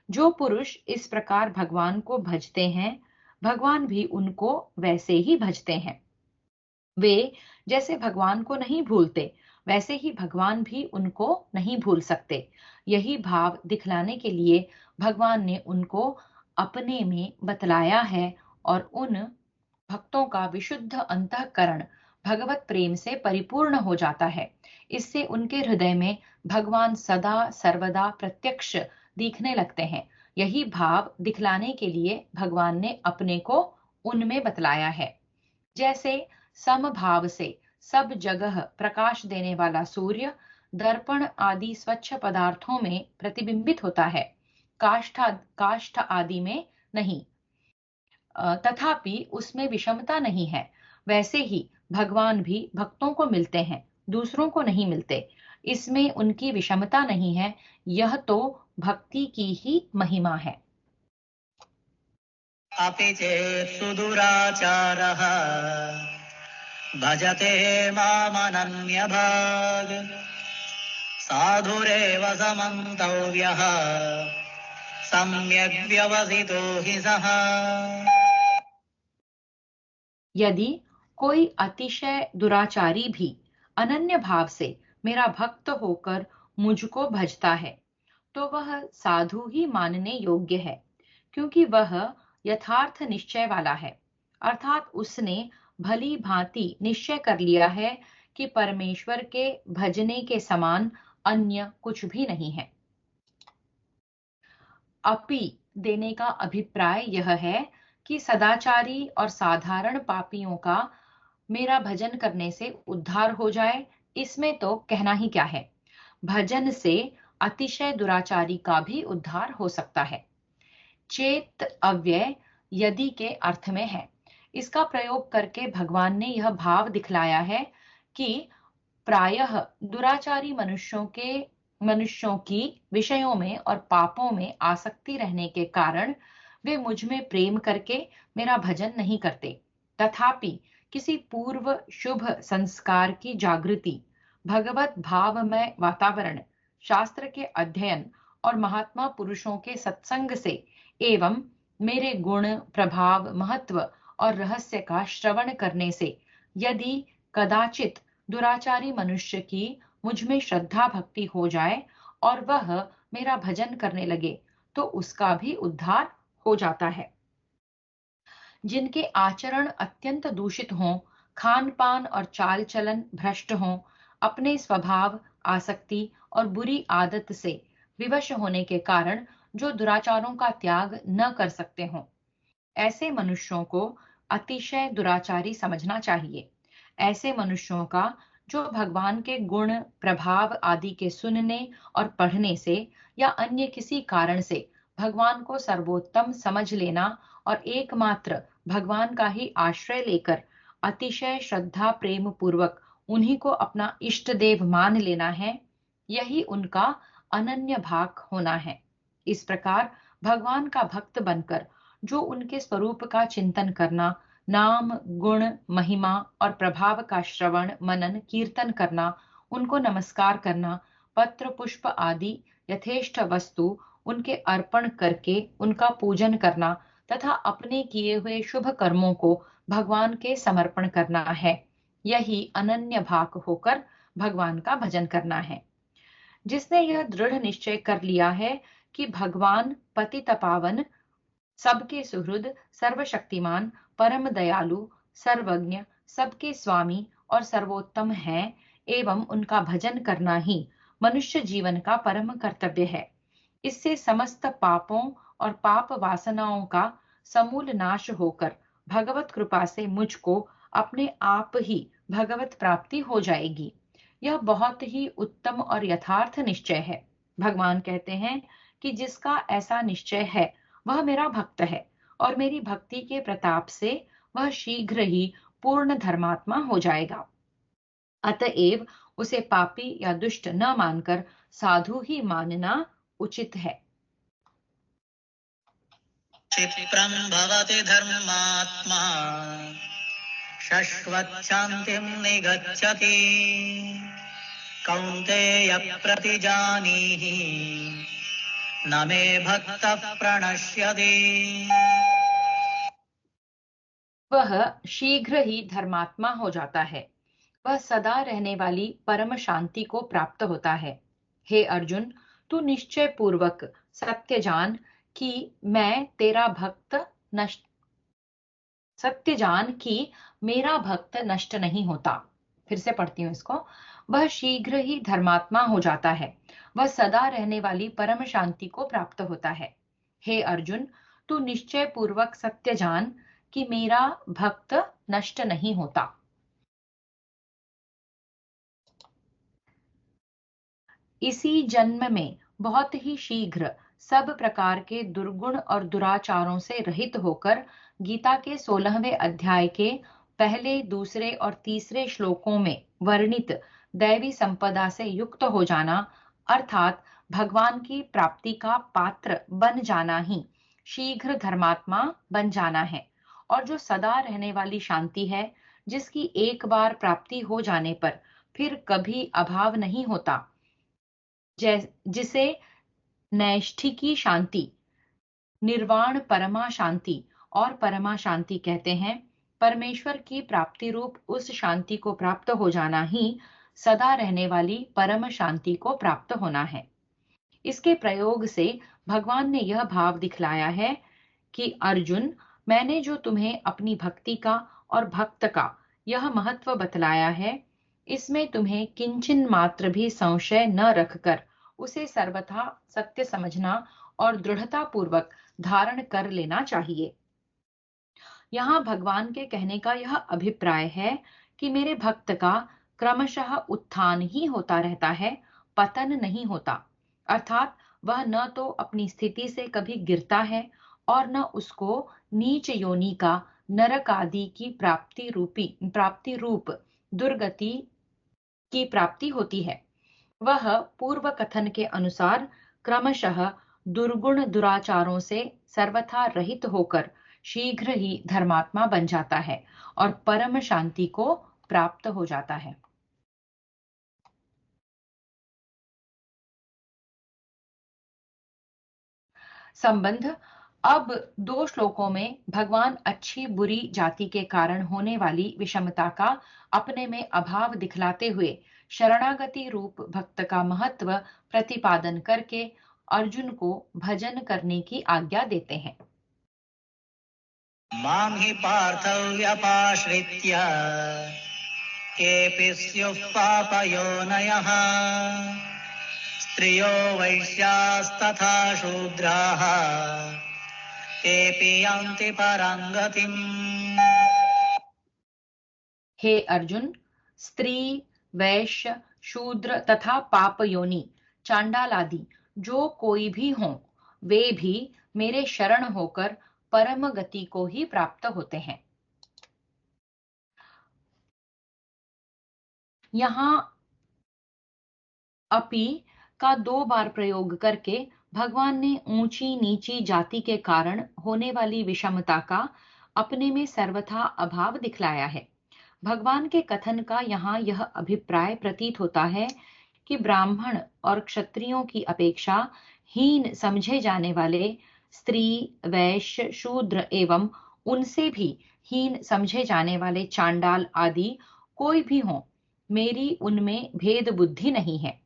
जो पुरुष इस प्रकार भगवान को भजते हैं, भगवान भी उनको वैसे ही भजते हैं। वे जैसे भगवान को नहीं भूलते, वैसे ही भगवान भी उनको नहीं भूल सकते। यही भाव दिखलाने के लिए भगवान ने उनको अपने में बतलाया है और उन भक्तों का विशुद्ध अंतःकरण भगवत प्रेम से परिपूर्ण हो जाता है। इससे उनके हृदय में भगवान सदा सर्वदा प्रत्यक्ष दिखने लगते हैं। यही भाव दिखलाने के लिए भगवान ने अपने को उनमें बतलाया है। जैसे समभाव से सब जगह प्रकाश देने वाला सूर्य दर्पण आदि स्वच्छ पदार्थों में प्रतिबिंबित होता है, काष्ठ आदि में नहीं, तथापि उसमें विषमता नहीं है। वैसे ही भगवान भी भक्तों को मिलते हैं, दूसरों को नहीं मिलते। इसमें उनकी विषमता नहीं है। यह तो भक्ति की ही महिमा है। अपि चेत् सुदुराचारः भजते मामनन्यभाग् साधुरेव समन्तव्यः सम्यग् व्यवसितो हि सः। यदि कोई अतिशय दुराचारी भी अनन्य भाव से मेरा भक्त होकर मुझको भजता है, तो वह साधु ही मानने योग्य है, क्योंकि वह यथार्थ निश्चय वाला है। अर्थात उसने भली भांति निश्चय कर लिया है कि परमेश्वर के भजने के समान अन्य कुछ भी नहीं है। अपि देने का अभिप्राय यह है कि सदाचारी और साधारण पापियों का मेरा भजन करने से उद्धार हो जाए, इसमें तो कहना ही क्या है। भजन से अतिशय दुराचारी का भी उद्धार हो सकता है। चेत अव्यय यदि के अर्थ में है। इसका प्रयोग करके भगवान ने यह भाव दिखलाया है कि प्रायः दुराचारी मनुष्यों की विषयों में और पापों में आसक्ति रहने के कारण वे मुझ में प्रेम करके मेरा भजन नहीं करते। तथापि किसी पूर्व शुभ संस्कार की जागृति, भगवत भावमय वातावरण, शास्त्र के अध्ययन और महात्मा पुरुषों के सत्संग से एवं मेरे गुण, प्रभाव, महत्व और रहस्य का श्रवण करने से यदि कदाचित दुराचारी मनुष्य की मुझ में श्रद्धा भक्ति हो जाए और वह मेरा भजन करने लगे, तो उसका भी उद्धार हो जाता है। जिनके आचरण अत्यंत दूषित हों, खान पान और चाल चलन भ्रष्ट हों, अपने स्वभाव, आसक्ति और बुरी आदत से विवश होने के कारण जो दुराचारों का त्याग न कर सकते हों, ऐसे मनुष्यों को अतिशय दुराचारी समझना चाहिए। ऐसे मनुष्यों का जो भगवान के गुण, प्रभाव आदि के सुनने और पढ़ने से या अन्य किसी कारण से भगवान को सर्वोत्तम समझ लेना और एकमात्र भगवान का ही आश्रय लेकर अतिशय श्रद्धा प्रेम पूर्वक उन्हीं को अपना इष्ट देव मान लेना है, यही उनका अनन्य भाग होना है। इस प्रकार भगवान का भक्त बनकर जो उनके स्वरूप का चिंतन करना, नाम, गुण, महिमा और प्रभाव का श्रवण, मनन, कीर्तन करना, उनको नमस्कार करना, पत्र पुष्प आदि यथेष्ट वस्तु उनके अर्पण करके उनका पूजन करना तथा अपने किए हुए शुभ कर्मों को भगवान के समर्पण करना है, यही अनन्य भाग होकर भगवान का भजन करना है। जिसने यह दृढ़ निश्चय कर लिया है कि भगवान पतित पावन, सबके सुहृद, सर्वशक्तिमान, परम दयालु, सर्वज्ञ, सबके स्वामी और सर्वोत्तम हैं, एवं उनका भजन करना ही मनुष्य जीवन का परम कर्तव्य है। इससे समस्त पापों और पाप वासनाओं का समूल नाश होकर भगवत कृपा से मुझको अपने आप ही भगवत प्राप्ति हो जाएगी। यह बहुत ही उत्तम और यथार्थ निश्चय है। भगवान कहते हैं कि जिसका ऐसा निश्चय है वह मेरा भक्त है और मेरी भक्ति के प्रताप से वह शीघ्र ही पूर्ण धर्मात्मा हो जाएगा। अतएव उसे पापी या दुष्ट न मानकर साधु ही मानना उचित है। क्षिप्रं भवति धर्मात्मा शश्वच्छान्तिं निगच्छति कौन्तेय प्रतिजानीहि न मे भक्तः प्रणश्यति। वह शीघ्र ही धर्मात्मा हो जाता है, वह सदा रहने वाली परम शांति को प्राप्त होता है। हे अर्जुन, तू निश्चय पूर्वक सत्य जान कि मैं तेरा भक्त सत्य जान कि मेरा भक्त नष्ट नहीं होता। फिर से पढ़ती हूँ इसको। वह शीघ्र ही धर्मात्मा हो जाता है, वह सदा रहने वाली परम शांति को प्राप्त होता है। हे अर्जुन, तू निश्चय पूर्वक सत्य जान कि मेरा भक्त नष्ट नहीं होता। इसी जन्म में बहुत ही शीघ्र सब प्रकार के दुर्गुण और दुराचारों से रहित होकर गीता के 16वें अध्याय के पहले, दूसरे और तीसरे श्लोकों में वर्णित दैवी संपदा से युक्त हो जाना, अर्थात भगवान की प्राप्ति का पात्र बन जाना ही शीघ्र धर्मात्मा बन जाना है। और जो सदा रहने वाली शांति है, जिसकी एक बार प्राप्ति हो जाने पर फिर कभी अभाव नहीं होता, जिसे नैष्ठिकी शांति, निर्वाण परमा शांति और परमा शांति कहते हैं। परमेश्वर की प्राप्ति रूप उस शांति को प्राप्त हो जाना ही सदा रहने वाली परम शांति को प्राप्त होना है। इसके प्रयोग से भगवान ने यह भाव दिखलाया है कि अर्जुन, मैंने जो तुम्हें अपनी भक्ति का और भक्त का यह महत्व बतलाया है, इसमें तुम्हें किंचन मात्र भी संशय न रखकर उसे सर्वथा सत्य समझना और दृढ़ता पूर्वक धारण कर लेना चाहिए। यहाँ भगवान के कहने का यह अभिप्राय है कि मेरे भक्त का क्रमशः उत्थान ही होता रहता है, पतन नहीं होता। अर्थात वह न तो अपनी स्थिति से कभी गिरता है और न उसको नीच योनि का, नरक आदि की प्राप्ति रूप दुर्गति की प्राप्ति होती है। वह पूर्व कथन के अनुसार क्रमशः दुर्गुण दुराचारों से सर्वथा रहित होकर शीघ्र ही धर्मात्मा बन जाता है और परम शांति को प्राप्त हो जाता है। संबंध। अब 2 श्लोकों में भगवान अच्छी बुरी जाति के कारण होने वाली विषमता का अपने में अभाव दिखलाते हुए शरणागति रूप भक्त का महत्व प्रतिपादन करके अर्जुन को भजन करने की आज्ञा देते हैं। मां हि पार्थव्यपाश्रित्य केऽपि स्युः पापयोनयः स्त्रियो वैश्यास्तथा शूद्राः तेऽपि यान्ति परां गतिम्। हे अर्जुन, स्त्री, वैश्य, शूद्र तथा पाप योनि, चांडाल आदि जो कोई भी हों, वे भी मेरे शरण होकर परम गति को ही प्राप्त होते हैं। यहाँ अपि का 2 बार प्रयोग करके भगवान ने ऊंची नीची जाति के कारण होने वाली विषमता का अपने में सर्वथा अभाव दिखलाया है। भगवान के कथन का यहाँ यह अभिप्राय प्रतीत होता है कि ब्राह्मण और क्षत्रियों की अपेक्षा हीन समझे जाने वाले स्त्री, वैश्य, शूद्र एवं उनसे भी हीन समझे जाने वाले चांडाल आदि कोई भी हो, मेरी उनमें भेद बुद्धि नहीं है।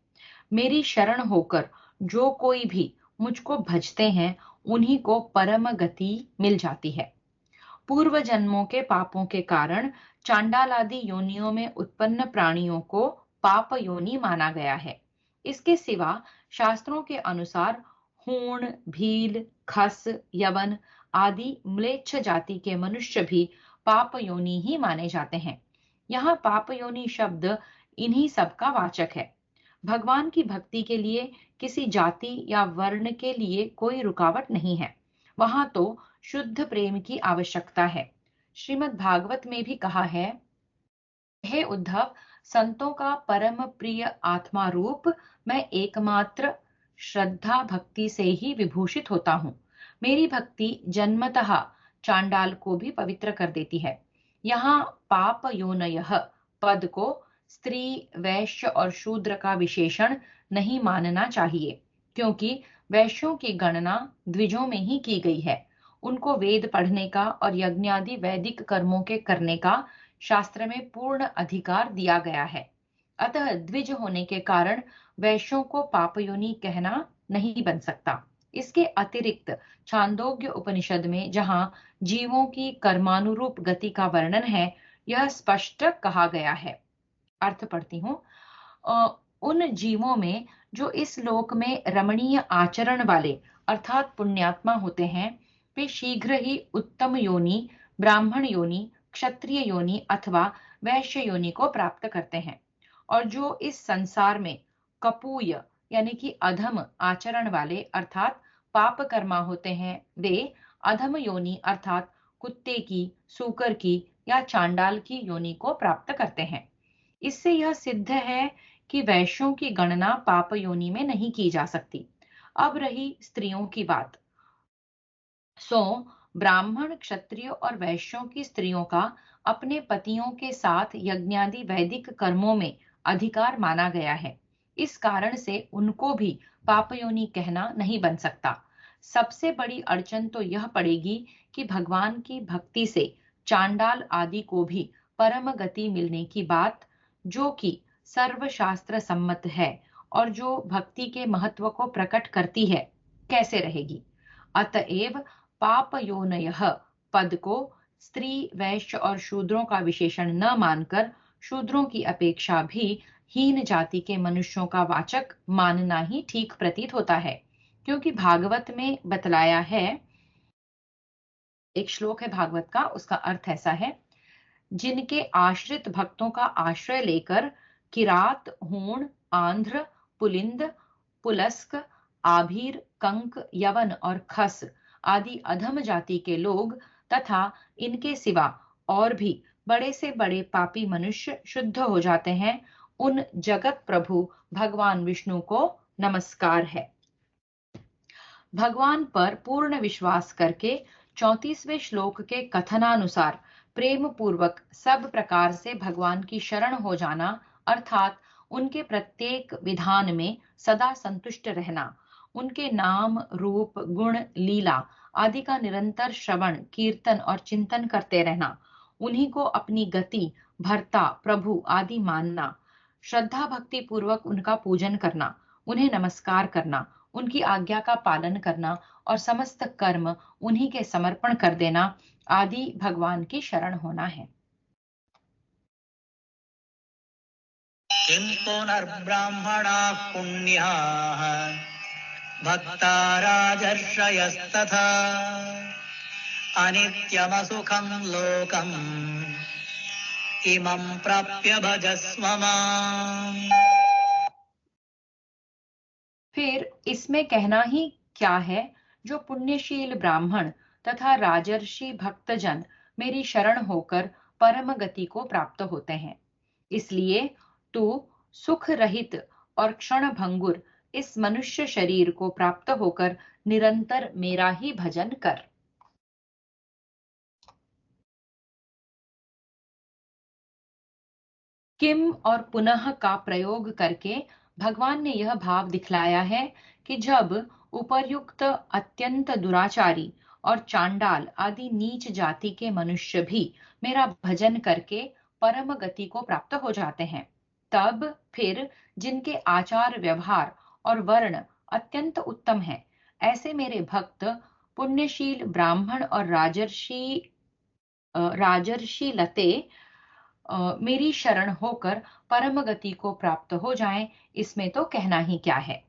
मेरी शरण होकर जो कोई भी मुझको भजते हैं, उन्हीं को परम गति मिल जाती है। पूर्व जन्मों के पापों के कारण चांडाल आदि योनियों में उत्पन्न प्राणियों को पाप योनि माना गया है। इसके सिवा शास्त्रों के अनुसार हूण, भील, खस, यवन आदि म्लेच्छ जाति के मनुष्य भी पाप योनि ही माने जाते हैं। यहाँ पाप योनि शब्द इन्हीं सब का वाचक है। भगवान की भक्ति के लिए किसी जाति या वर्ण के लिए कोई रुकावट नहीं है, वहां तो शुद्ध प्रेम की आवश्यकता है। श्रीमद् भागवत में भी कहा है, हे उद्धव, संतों का परम प्रिय आत्मा रूप मैं एकमात्र श्रद्धा भक्ति से ही विभूषित होता हूँ। मेरी भक्ति जन्मतः चांडाल को भी पवित्र कर देती है। यहाँ पाप योनयः पद को स्त्री, वैश्य और शूद्र का विशेषण नहीं मानना चाहिए, क्योंकि वैश्यों की गणना द्विजों में ही की गई है। उनको वेद पढ़ने का और यज्ञादि वैदिक कर्मों के करने का शास्त्र में पूर्ण अधिकार दिया गया है। अतः द्विज होने के कारण वैश्यों को पापयोनि कहना नहीं बन सकता। इसके अतिरिक्त छांदोग्य उपनिषद में जहां जीवों की कर्मानुरूप गति का वर्णन है, यह स्पष्ट कहा गया है। अर्थ पढ़ती हूँ। उन जीवों में जो इस लोक में रमणीय आचरण वाले अर्थात पुण्यात्मा होते हैं, वे शीघ्र ही उत्तम योनि, ब्राह्मण योनि, क्षत्रिय योनि अथवा वैश्य योनि को प्राप्त करते हैं। और जो इस संसार में कपूय यानी कि अधम आचरण वाले अर्थात पाप कर्मा होते हैं, वे अधम योनि अर्थात कुत्ते की, सूकर की या चांडाल की योनि को प्राप्त करते हैं। इससे यह सिद्ध है कि वैश्यों की गणना पाप योनि में नहीं की जा सकती। अब रही स्त्रियों की बात। ब्राह्मण, क्षत्रिय और वैश्यों की स्त्रियों का अपने पतियों के साथ यज्ञादि वैदिक कर्मों में अधिकार माना गया है। इस कारण से उनको भी पाप योनि कहना नहीं बन सकता। सबसे बड़ी अड़चन तो यह पड़ेगी कि भगवान की भक्ति से चांडाल आदि को भी परम गति मिलने की बात, जो कि सर्वशास्त्र सम्मत है और जो भक्ति के महत्व को प्रकट करती है, कैसे रहेगी। अतएव पाप योनयः पद को स्त्री, वैश्य और शूद्रों का विशेषण न मानकर शूद्रों की अपेक्षा भी हीन जाति के मनुष्यों का वाचक मानना ही ठीक प्रतीत होता है। क्योंकि भागवत में बतलाया है, एक श्लोक है भागवत का, उसका अर्थ ऐसा है, जिनके आश्रित भक्तों का आश्रय लेकर किरात, हूण, आंध्र, पुलिंद, पुलस्क, आभीर, कंक, यवन और खस आदि अधम जाति के लोग तथा इनके सिवा और भी बड़े से बड़े पापी मनुष्य शुद्ध हो जाते हैं, उन जगत प्रभु भगवान विष्णु को नमस्कार है। भगवान पर पूर्ण विश्वास करके 34वें श्लोक के कथनानुसार प्रेम पूर्वक सब प्रकार से भगवान की शरण हो जाना अर्थात उनके प्रत्येक विधान में सदा संतुष्ट रहना, उनके नाम, रूप, गुण, लीला आदि का निरंतर श्रवण, कीर्तन और चिंतन करते रहना, उन्हीं को अपनी गति, भर्ता, प्रभु आदि मानना, श्रद्धा भक्ति पूर्वक उनका पूजन करना, उन्हें नमस्कार करना, उनकी आज्ञा का पालन करना और समस्त कर्म उन्हीं के समर्पण कर देना आदि भगवान की शरण होना है। किं पुनर्ब्राह्मणाः पुण्याः भक्ता राजर्षयस्तथा अनित्यमसुखं लोकम् इमं प्राप्य भजस्व माम्। फिर इसमें कहना ही क्या है, जो पुण्यशील ब्राह्मण तथा राजर्षि भक्तजन मेरी शरण होकर परम गति को प्राप्त होते हैं। इसलिए तू सुख रहित और क्षण भंगुर इस मनुष्य शरीर को प्राप्त होकर निरंतर मेरा ही भजन कर। किम और पुनः का प्रयोग करके भगवान ने यह भाव दिखलाया है कि जब उपर्युक्त अत्यंत दुराचारी और चांडाल आदि नीच जाति के मनुष्य भी मेरा भजन करके परम गति को प्राप्त हो जाते हैं, तब फिर जिनके आचार व्यवहार और वर्ण अत्यंत उत्तम है, ऐसे मेरे भक्त पुण्यशील ब्राह्मण और राजर्षि लते मेरी शरण होकर परम गति को प्राप्त हो जाएं, इसमें तो कहना ही क्या है।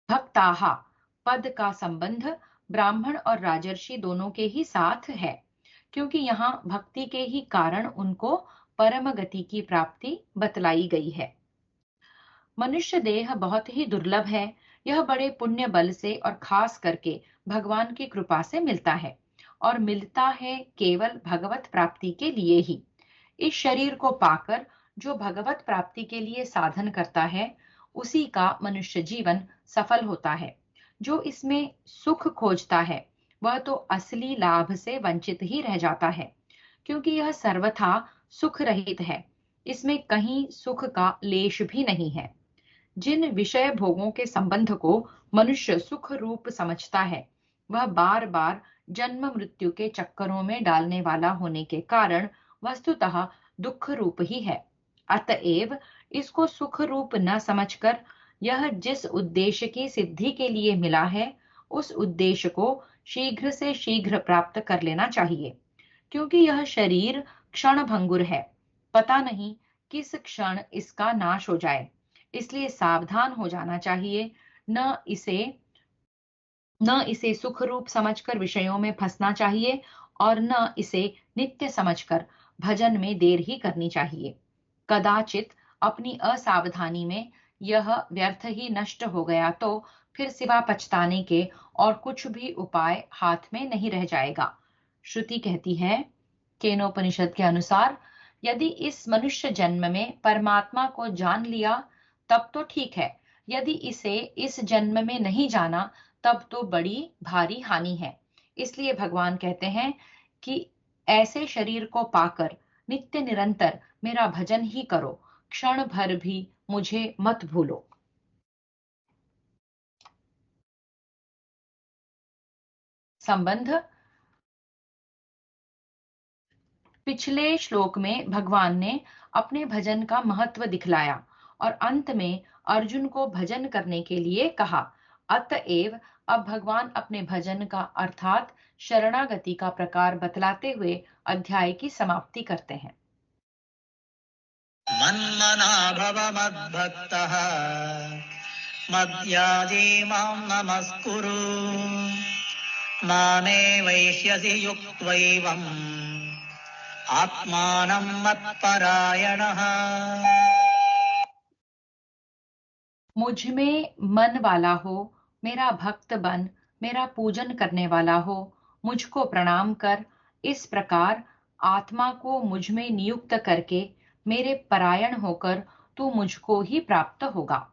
भक्ताहा पद का संबंध ब्राह्मण और राजर्षि दोनों के ही साथ है, क्योंकि यहाँ भक्ति के ही कारण उनको परम गति की प्राप्ति बतलाई गई है। मनुष्य देह बहुत ही दुर्लभ है। यह बड़े पुण्य बल से और खास करके भगवान की कृपा से मिलता है, और मिलता है केवल भगवत प्राप्ति के लिए ही। इस शरीर को पाकर जो भगवत प्राप्ति के लिए साधन करता है, उसी का मनुष्य जीवन सफल होता है। जो इसमें सुख खोजता है, वह तो असली लाभ से वंचित ही रह जाता है, क्योंकि यह सर्वथा सुख रहित है। इसमें कहीं सुख का लेश भी नहीं है। जिन विषय भोगों के संबंध को मनुष्य सुख रूप समझता है, वह बार बार जन्म मृत्यु के चक्करों में डालने वाला होने के कारण वस्तुतः दुख रूप ही है। अतएव इसको सुख रूप न समझकर यह जिस उद्देश्य की सिद्धि के लिए मिला है, उस उद्देश्य को शीघ्र से शीघ्र प्राप्त कर लेना चाहिए, क्योंकि यह शरीर क्षणभंगुर है। पता नहीं किस क्षण इसका नाश हो जाए, इसलिए सावधान हो जाना चाहिए। न इसे सुख रूप समझकर विषयों में फंसना चाहिए और न इसे नित्य समझकर भजन में देर ही करनी चाहिए। कदाचित अपनी असावधानी में यह व्यर्थ ही नष्ट हो गया तो फिर सिवा पछताने के और कुछ भी उपाय हाथ में नहीं रह जाएगा। श्रुति कहती है, केनोपनिषद के अनुसार, यदि इस मनुष्य जन्म में परमात्मा को जान लिया तब तो ठीक है, यदि इसे इस जन्म में नहीं जाना तब तो बड़ी भारी हानि है। इसलिए भगवान कहते हैं कि ऐसे शरीर को पाकर नित्य निरंतर मेरा भजन ही करो, क्षण भर भी मुझे मत भूलो। संबंध। पिछले श्लोक में भगवान ने अपने भजन का महत्व दिखलाया और अंत में अर्जुन को भजन करने के लिए कहा। अतएव अब भगवान अपने भजन का अर्थात शरणागति का प्रकार बतलाते हुए अध्याय की समाप्ति करते हैं। मन्मना भव मद्भक्तः मद्याजी मां नमस्कुरु मामे वैश्यसि युक्त्वैवम् आत्मानं मत्परायणः। मुझ में मन वाला हो, मेरा भक्त बन, मेरा पूजन करने वाला हो, मुझको प्रणाम कर, इस प्रकार आत्मा को मुझ में नियुक्त करके मेरे परायण होकर तू मुझको ही प्राप्त होगा।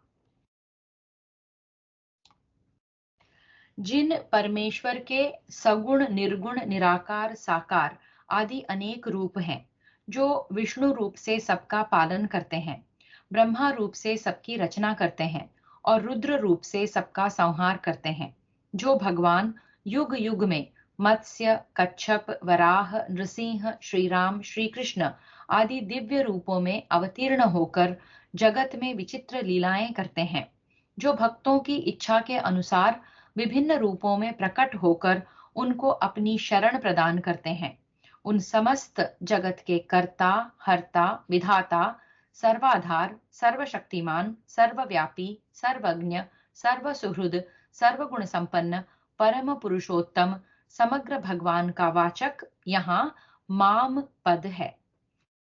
जिन परमेश्वर के सगुण, निर्गुण, निराकार, साकार आदि अनेक रूप हैं, जो विष्णु रूप से सबका पालन करते हैं, ब्रह्मा रूप से सबकी रचना करते हैं और रुद्र रूप से सबका संहार करते हैं, जो भगवान युग युग में मत्स्य, कच्छप, वराह, नृसिंह, श्रीराम, श्री कृष्ण आदि दिव्य रूपों में अवतीर्ण होकर जगत में विचित्र लीलाएं करते हैं, जो भक्तों की इच्छा के अनुसार विभिन्न रूपों में प्रकट होकर उनको अपनी शरण प्रदान करते हैं। उन समस्त जगत के कर्ता, हर्ता, विधाता, सर्वाधार, सर्वशक्तिमान, सर्वव्यापी, सर्वज्ञ, सर्वसुहृद, सर्वगुण संपन्न, परम पुरुषोत्तम समग्र भगवान का वाचक यहाँ माम पद है।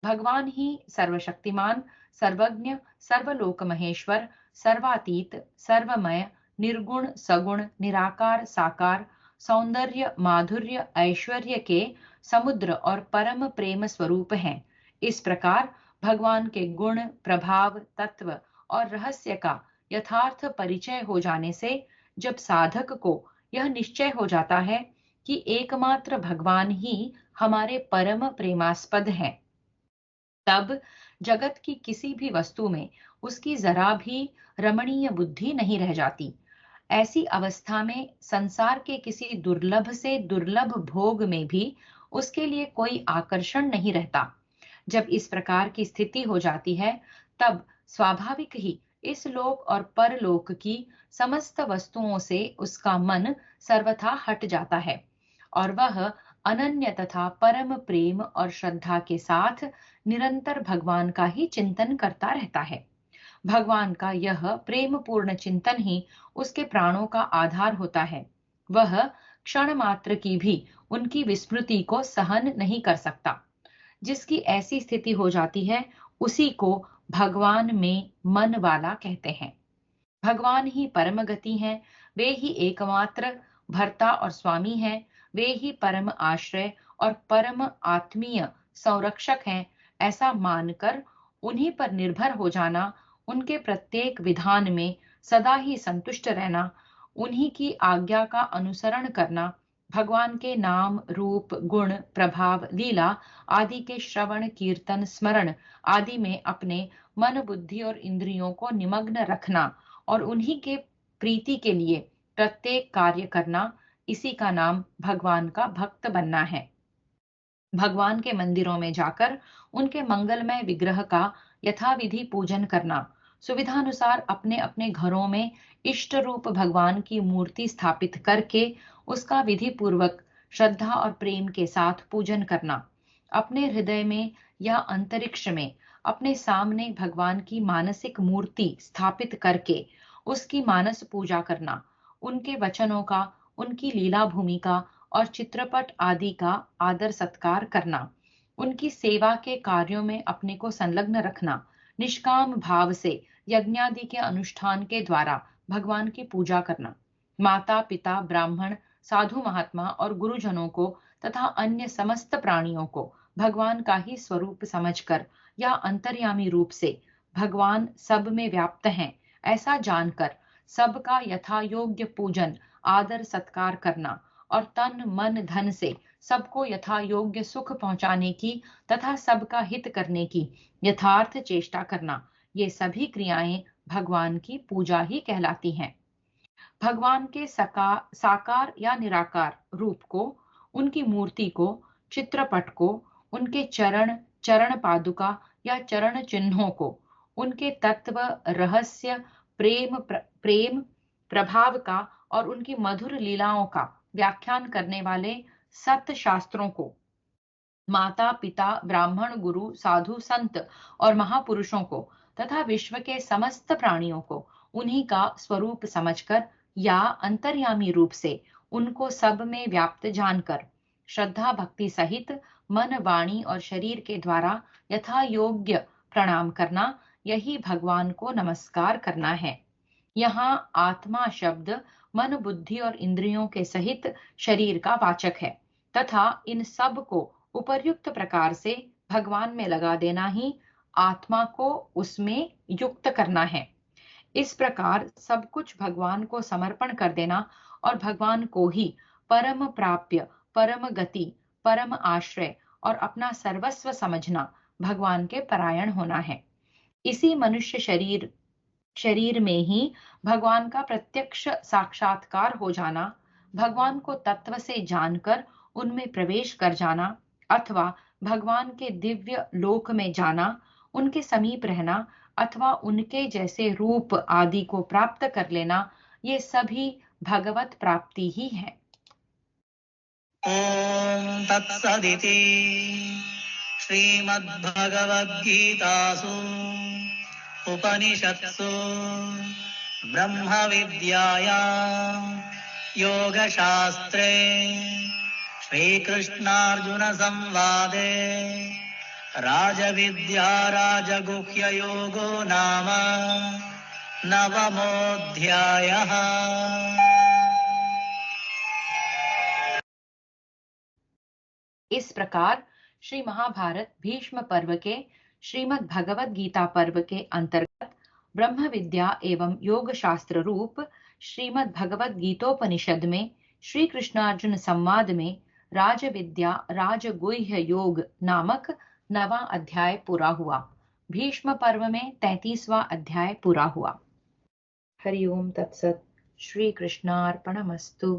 भगवान ही सर्वशक्तिमान, सर्वज्ञ, सर्वलोक महेश्वर, सर्वातीत, सर्वमय, निर्गुण, सगुण, निराकार, साकार, सौंदर्य, माधुर्य, ऐश्वर्य के समुद्र और परम प्रेम स्वरूप हैं। इस प्रकार भगवान के गुण, प्रभाव, तत्व और रहस्य का यथार्थ परिचय हो जाने से जब साधक को यह निश्चय हो जाता है कि एकमात्र भगवान ही हमारे परम प्रेमास्पद हैं, तब जगत की किसी भी वस्तु में उसकी जरा भी रमणीय बुद्धि नहीं रह जाती। ऐसी अवस्था में संसार के किसी दुर्लभ से दुर्लभ भोग में भी उसके लिए कोई आकर्षण नहीं रहता। जब इस प्रकार की स्थिति हो जाती है, तब स्वाभाविक ही इस लोक और परलोक की समस्त वस्तुओं से उसका मन सर्वथा हट जाता है और वह अनन्य तथा परम प्रेम और श्रद्धा के साथ निरंतर भगवान का ही चिंतन करता रहता है। भगवान का यह प्रेम पूर्ण चिंतन ही उसके प्राणों का आधार होता है। वह क्षण मात्र की भी उनकी विस्मृति को सहन नहीं कर सकता। जिसकी ऐसी स्थिति हो जाती है, उसी को भगवान में मन वाला कहते हैं। भगवान ही परम गति हैं, वे ही एकमात्र भर्ता और स्वामी हैं, वे ही परम आश्रय और परम आत्मीय संरक्षक हैं। ऐसा मानकर उन्हीं पर निर्भर हो जाना, उनके प्रत्येक विधान में सदा ही संतुष्ट रहना, उन्हीं की आज्ञा का अनुसरण करना, भगवान के नाम, रूप, गुण, प्रभाव, लीला आदि के श्रवण, कीर्तन, स्मरण आदि में अपने मन, बुद्धि और इंद्रियों को निमग्न रखना और उन्हीं के प्रीति के लिए प्रत्येक कार्य करना, इसी का नाम भगवान का भक्त बनना है। भगवान के मंदिरों में जाकर उनके मंगलमय विग्रह का यथाविधि पूजन करना, सुविधानुसार अपने अपने घरों में इष्ट रूप भगवान की मूर्ति स्थापित करके उसका विधि पूर्वक श्रद्धा और प्रेम के साथ पूजन करना, अपने हृदय में या अंतरिक्ष में अपने सामने भगवान की मानसिक मूर्ति स्थापित करके उसकी मानस पूजा करना, उनके वचनों का, उनकी लीला भूमिका और चित्रपट आदि का आदर सत्कार करना, उनकी सेवा के कार्यों में अपने को संलग्न रखना, निष्काम भाव से यज्ञादि के अनुष्ठान के द्वारा भगवान की पूजा करना, माता पिता ब्राह्मण साधु महात्मा और गुरुजनों को तथा अन्य समस्त प्राणियों को भगवान का ही स्वरूप समझकर या अंतर्यामी रूप से भगवान सब में व्याप्त हैं ऐसा जानकर सबका यथा योग्य पूजन आदर सत्कार करना और तन मन धन से सबको यथा योग्य सुख पहुंचाने की तथा सबका हित करने की यथार्थ चेष्टा करना, ये सभी क्रियाएं भगवान की पूजा ही कहलाती हैं। भगवान के साकार या निराकार रूप को, उनकी मूर्ति को, चित्रपट को, उनके चरण पादुका या चरण चिन्हों को, उनके तत्व रहस्य प्रेम प्रभाव का और उनकी मधुर लीलाओं का व्याख्यान करने वाले सत शास्त्रों को, माता पिता ब्राह्मण गुरु साधु संत और महापुरुषों को तथा विश्व के समस्त प्राणियों को उन्हीं का स्वरूप समझकर या अंतर्यामी रूप से उनको सब में व्याप्त जानकर श्रद्धा भक्ति सहित मन वाणी और शरीर के द्वारा यथा योग्य प्रणाम करना, यही भगवान को नमस्कार करना है। यहाँ आत्मा शब्द मन बुद्धि और इंद्रियों के सहित शरीर का वाचक है तथा इन सब को उपर्युक्त प्रकार से भगवान में लगा देना ही आत्मा को उसमें युक्त करना है। इस प्रकार सब कुछ भगवान को समर्पण कर देना और भगवान को ही परम प्राप्य, परम गति, परम आश्रय और अपना सर्वस्व समझना भगवान के परायण होना है। इसी मनुष्य शरीर में ही भगवान का प्रत्यक्ष साक्षात्कार हो जाना, भगवान को तत्व से जानकर उनमें प्रवेश कर जाना अथवा भगवान के दिव्य लोक में जाना, उनके समीप रहना अथवा उनके जैसे रूप आदि को प्राप्त कर लेना, ये सभी भगवत प्राप्ति ही है। ओम तत्सदिति श्रीमद्भगवद्गीतासु उपनिषत्सु ब्रह्मविद्यायां योगशास्त्रे श्रीकृष्णार्जुनसंवादे राजविद्या राजगुह्ययोगो नाम नवमोऽध्यायः। इस प्रकार श्री महाभारत भीष्म पर्व के श्रीमद् भगवद गीता पर्व के अंतर्गत ब्रह्म विद्या एवं योग शास्त्र रूप श्रीमद् भगवद गीतोपनिषद में श्री कृष्णार्जुन संवाद में राज विद्या राजगुह्य योग नामक 9वां अध्याय पूरा हुआ। भीष्म पर्व में 33वां अध्याय पूरा हुआ। हरि ओम तत्सत। श्री कृष्णार्पणमस्तु।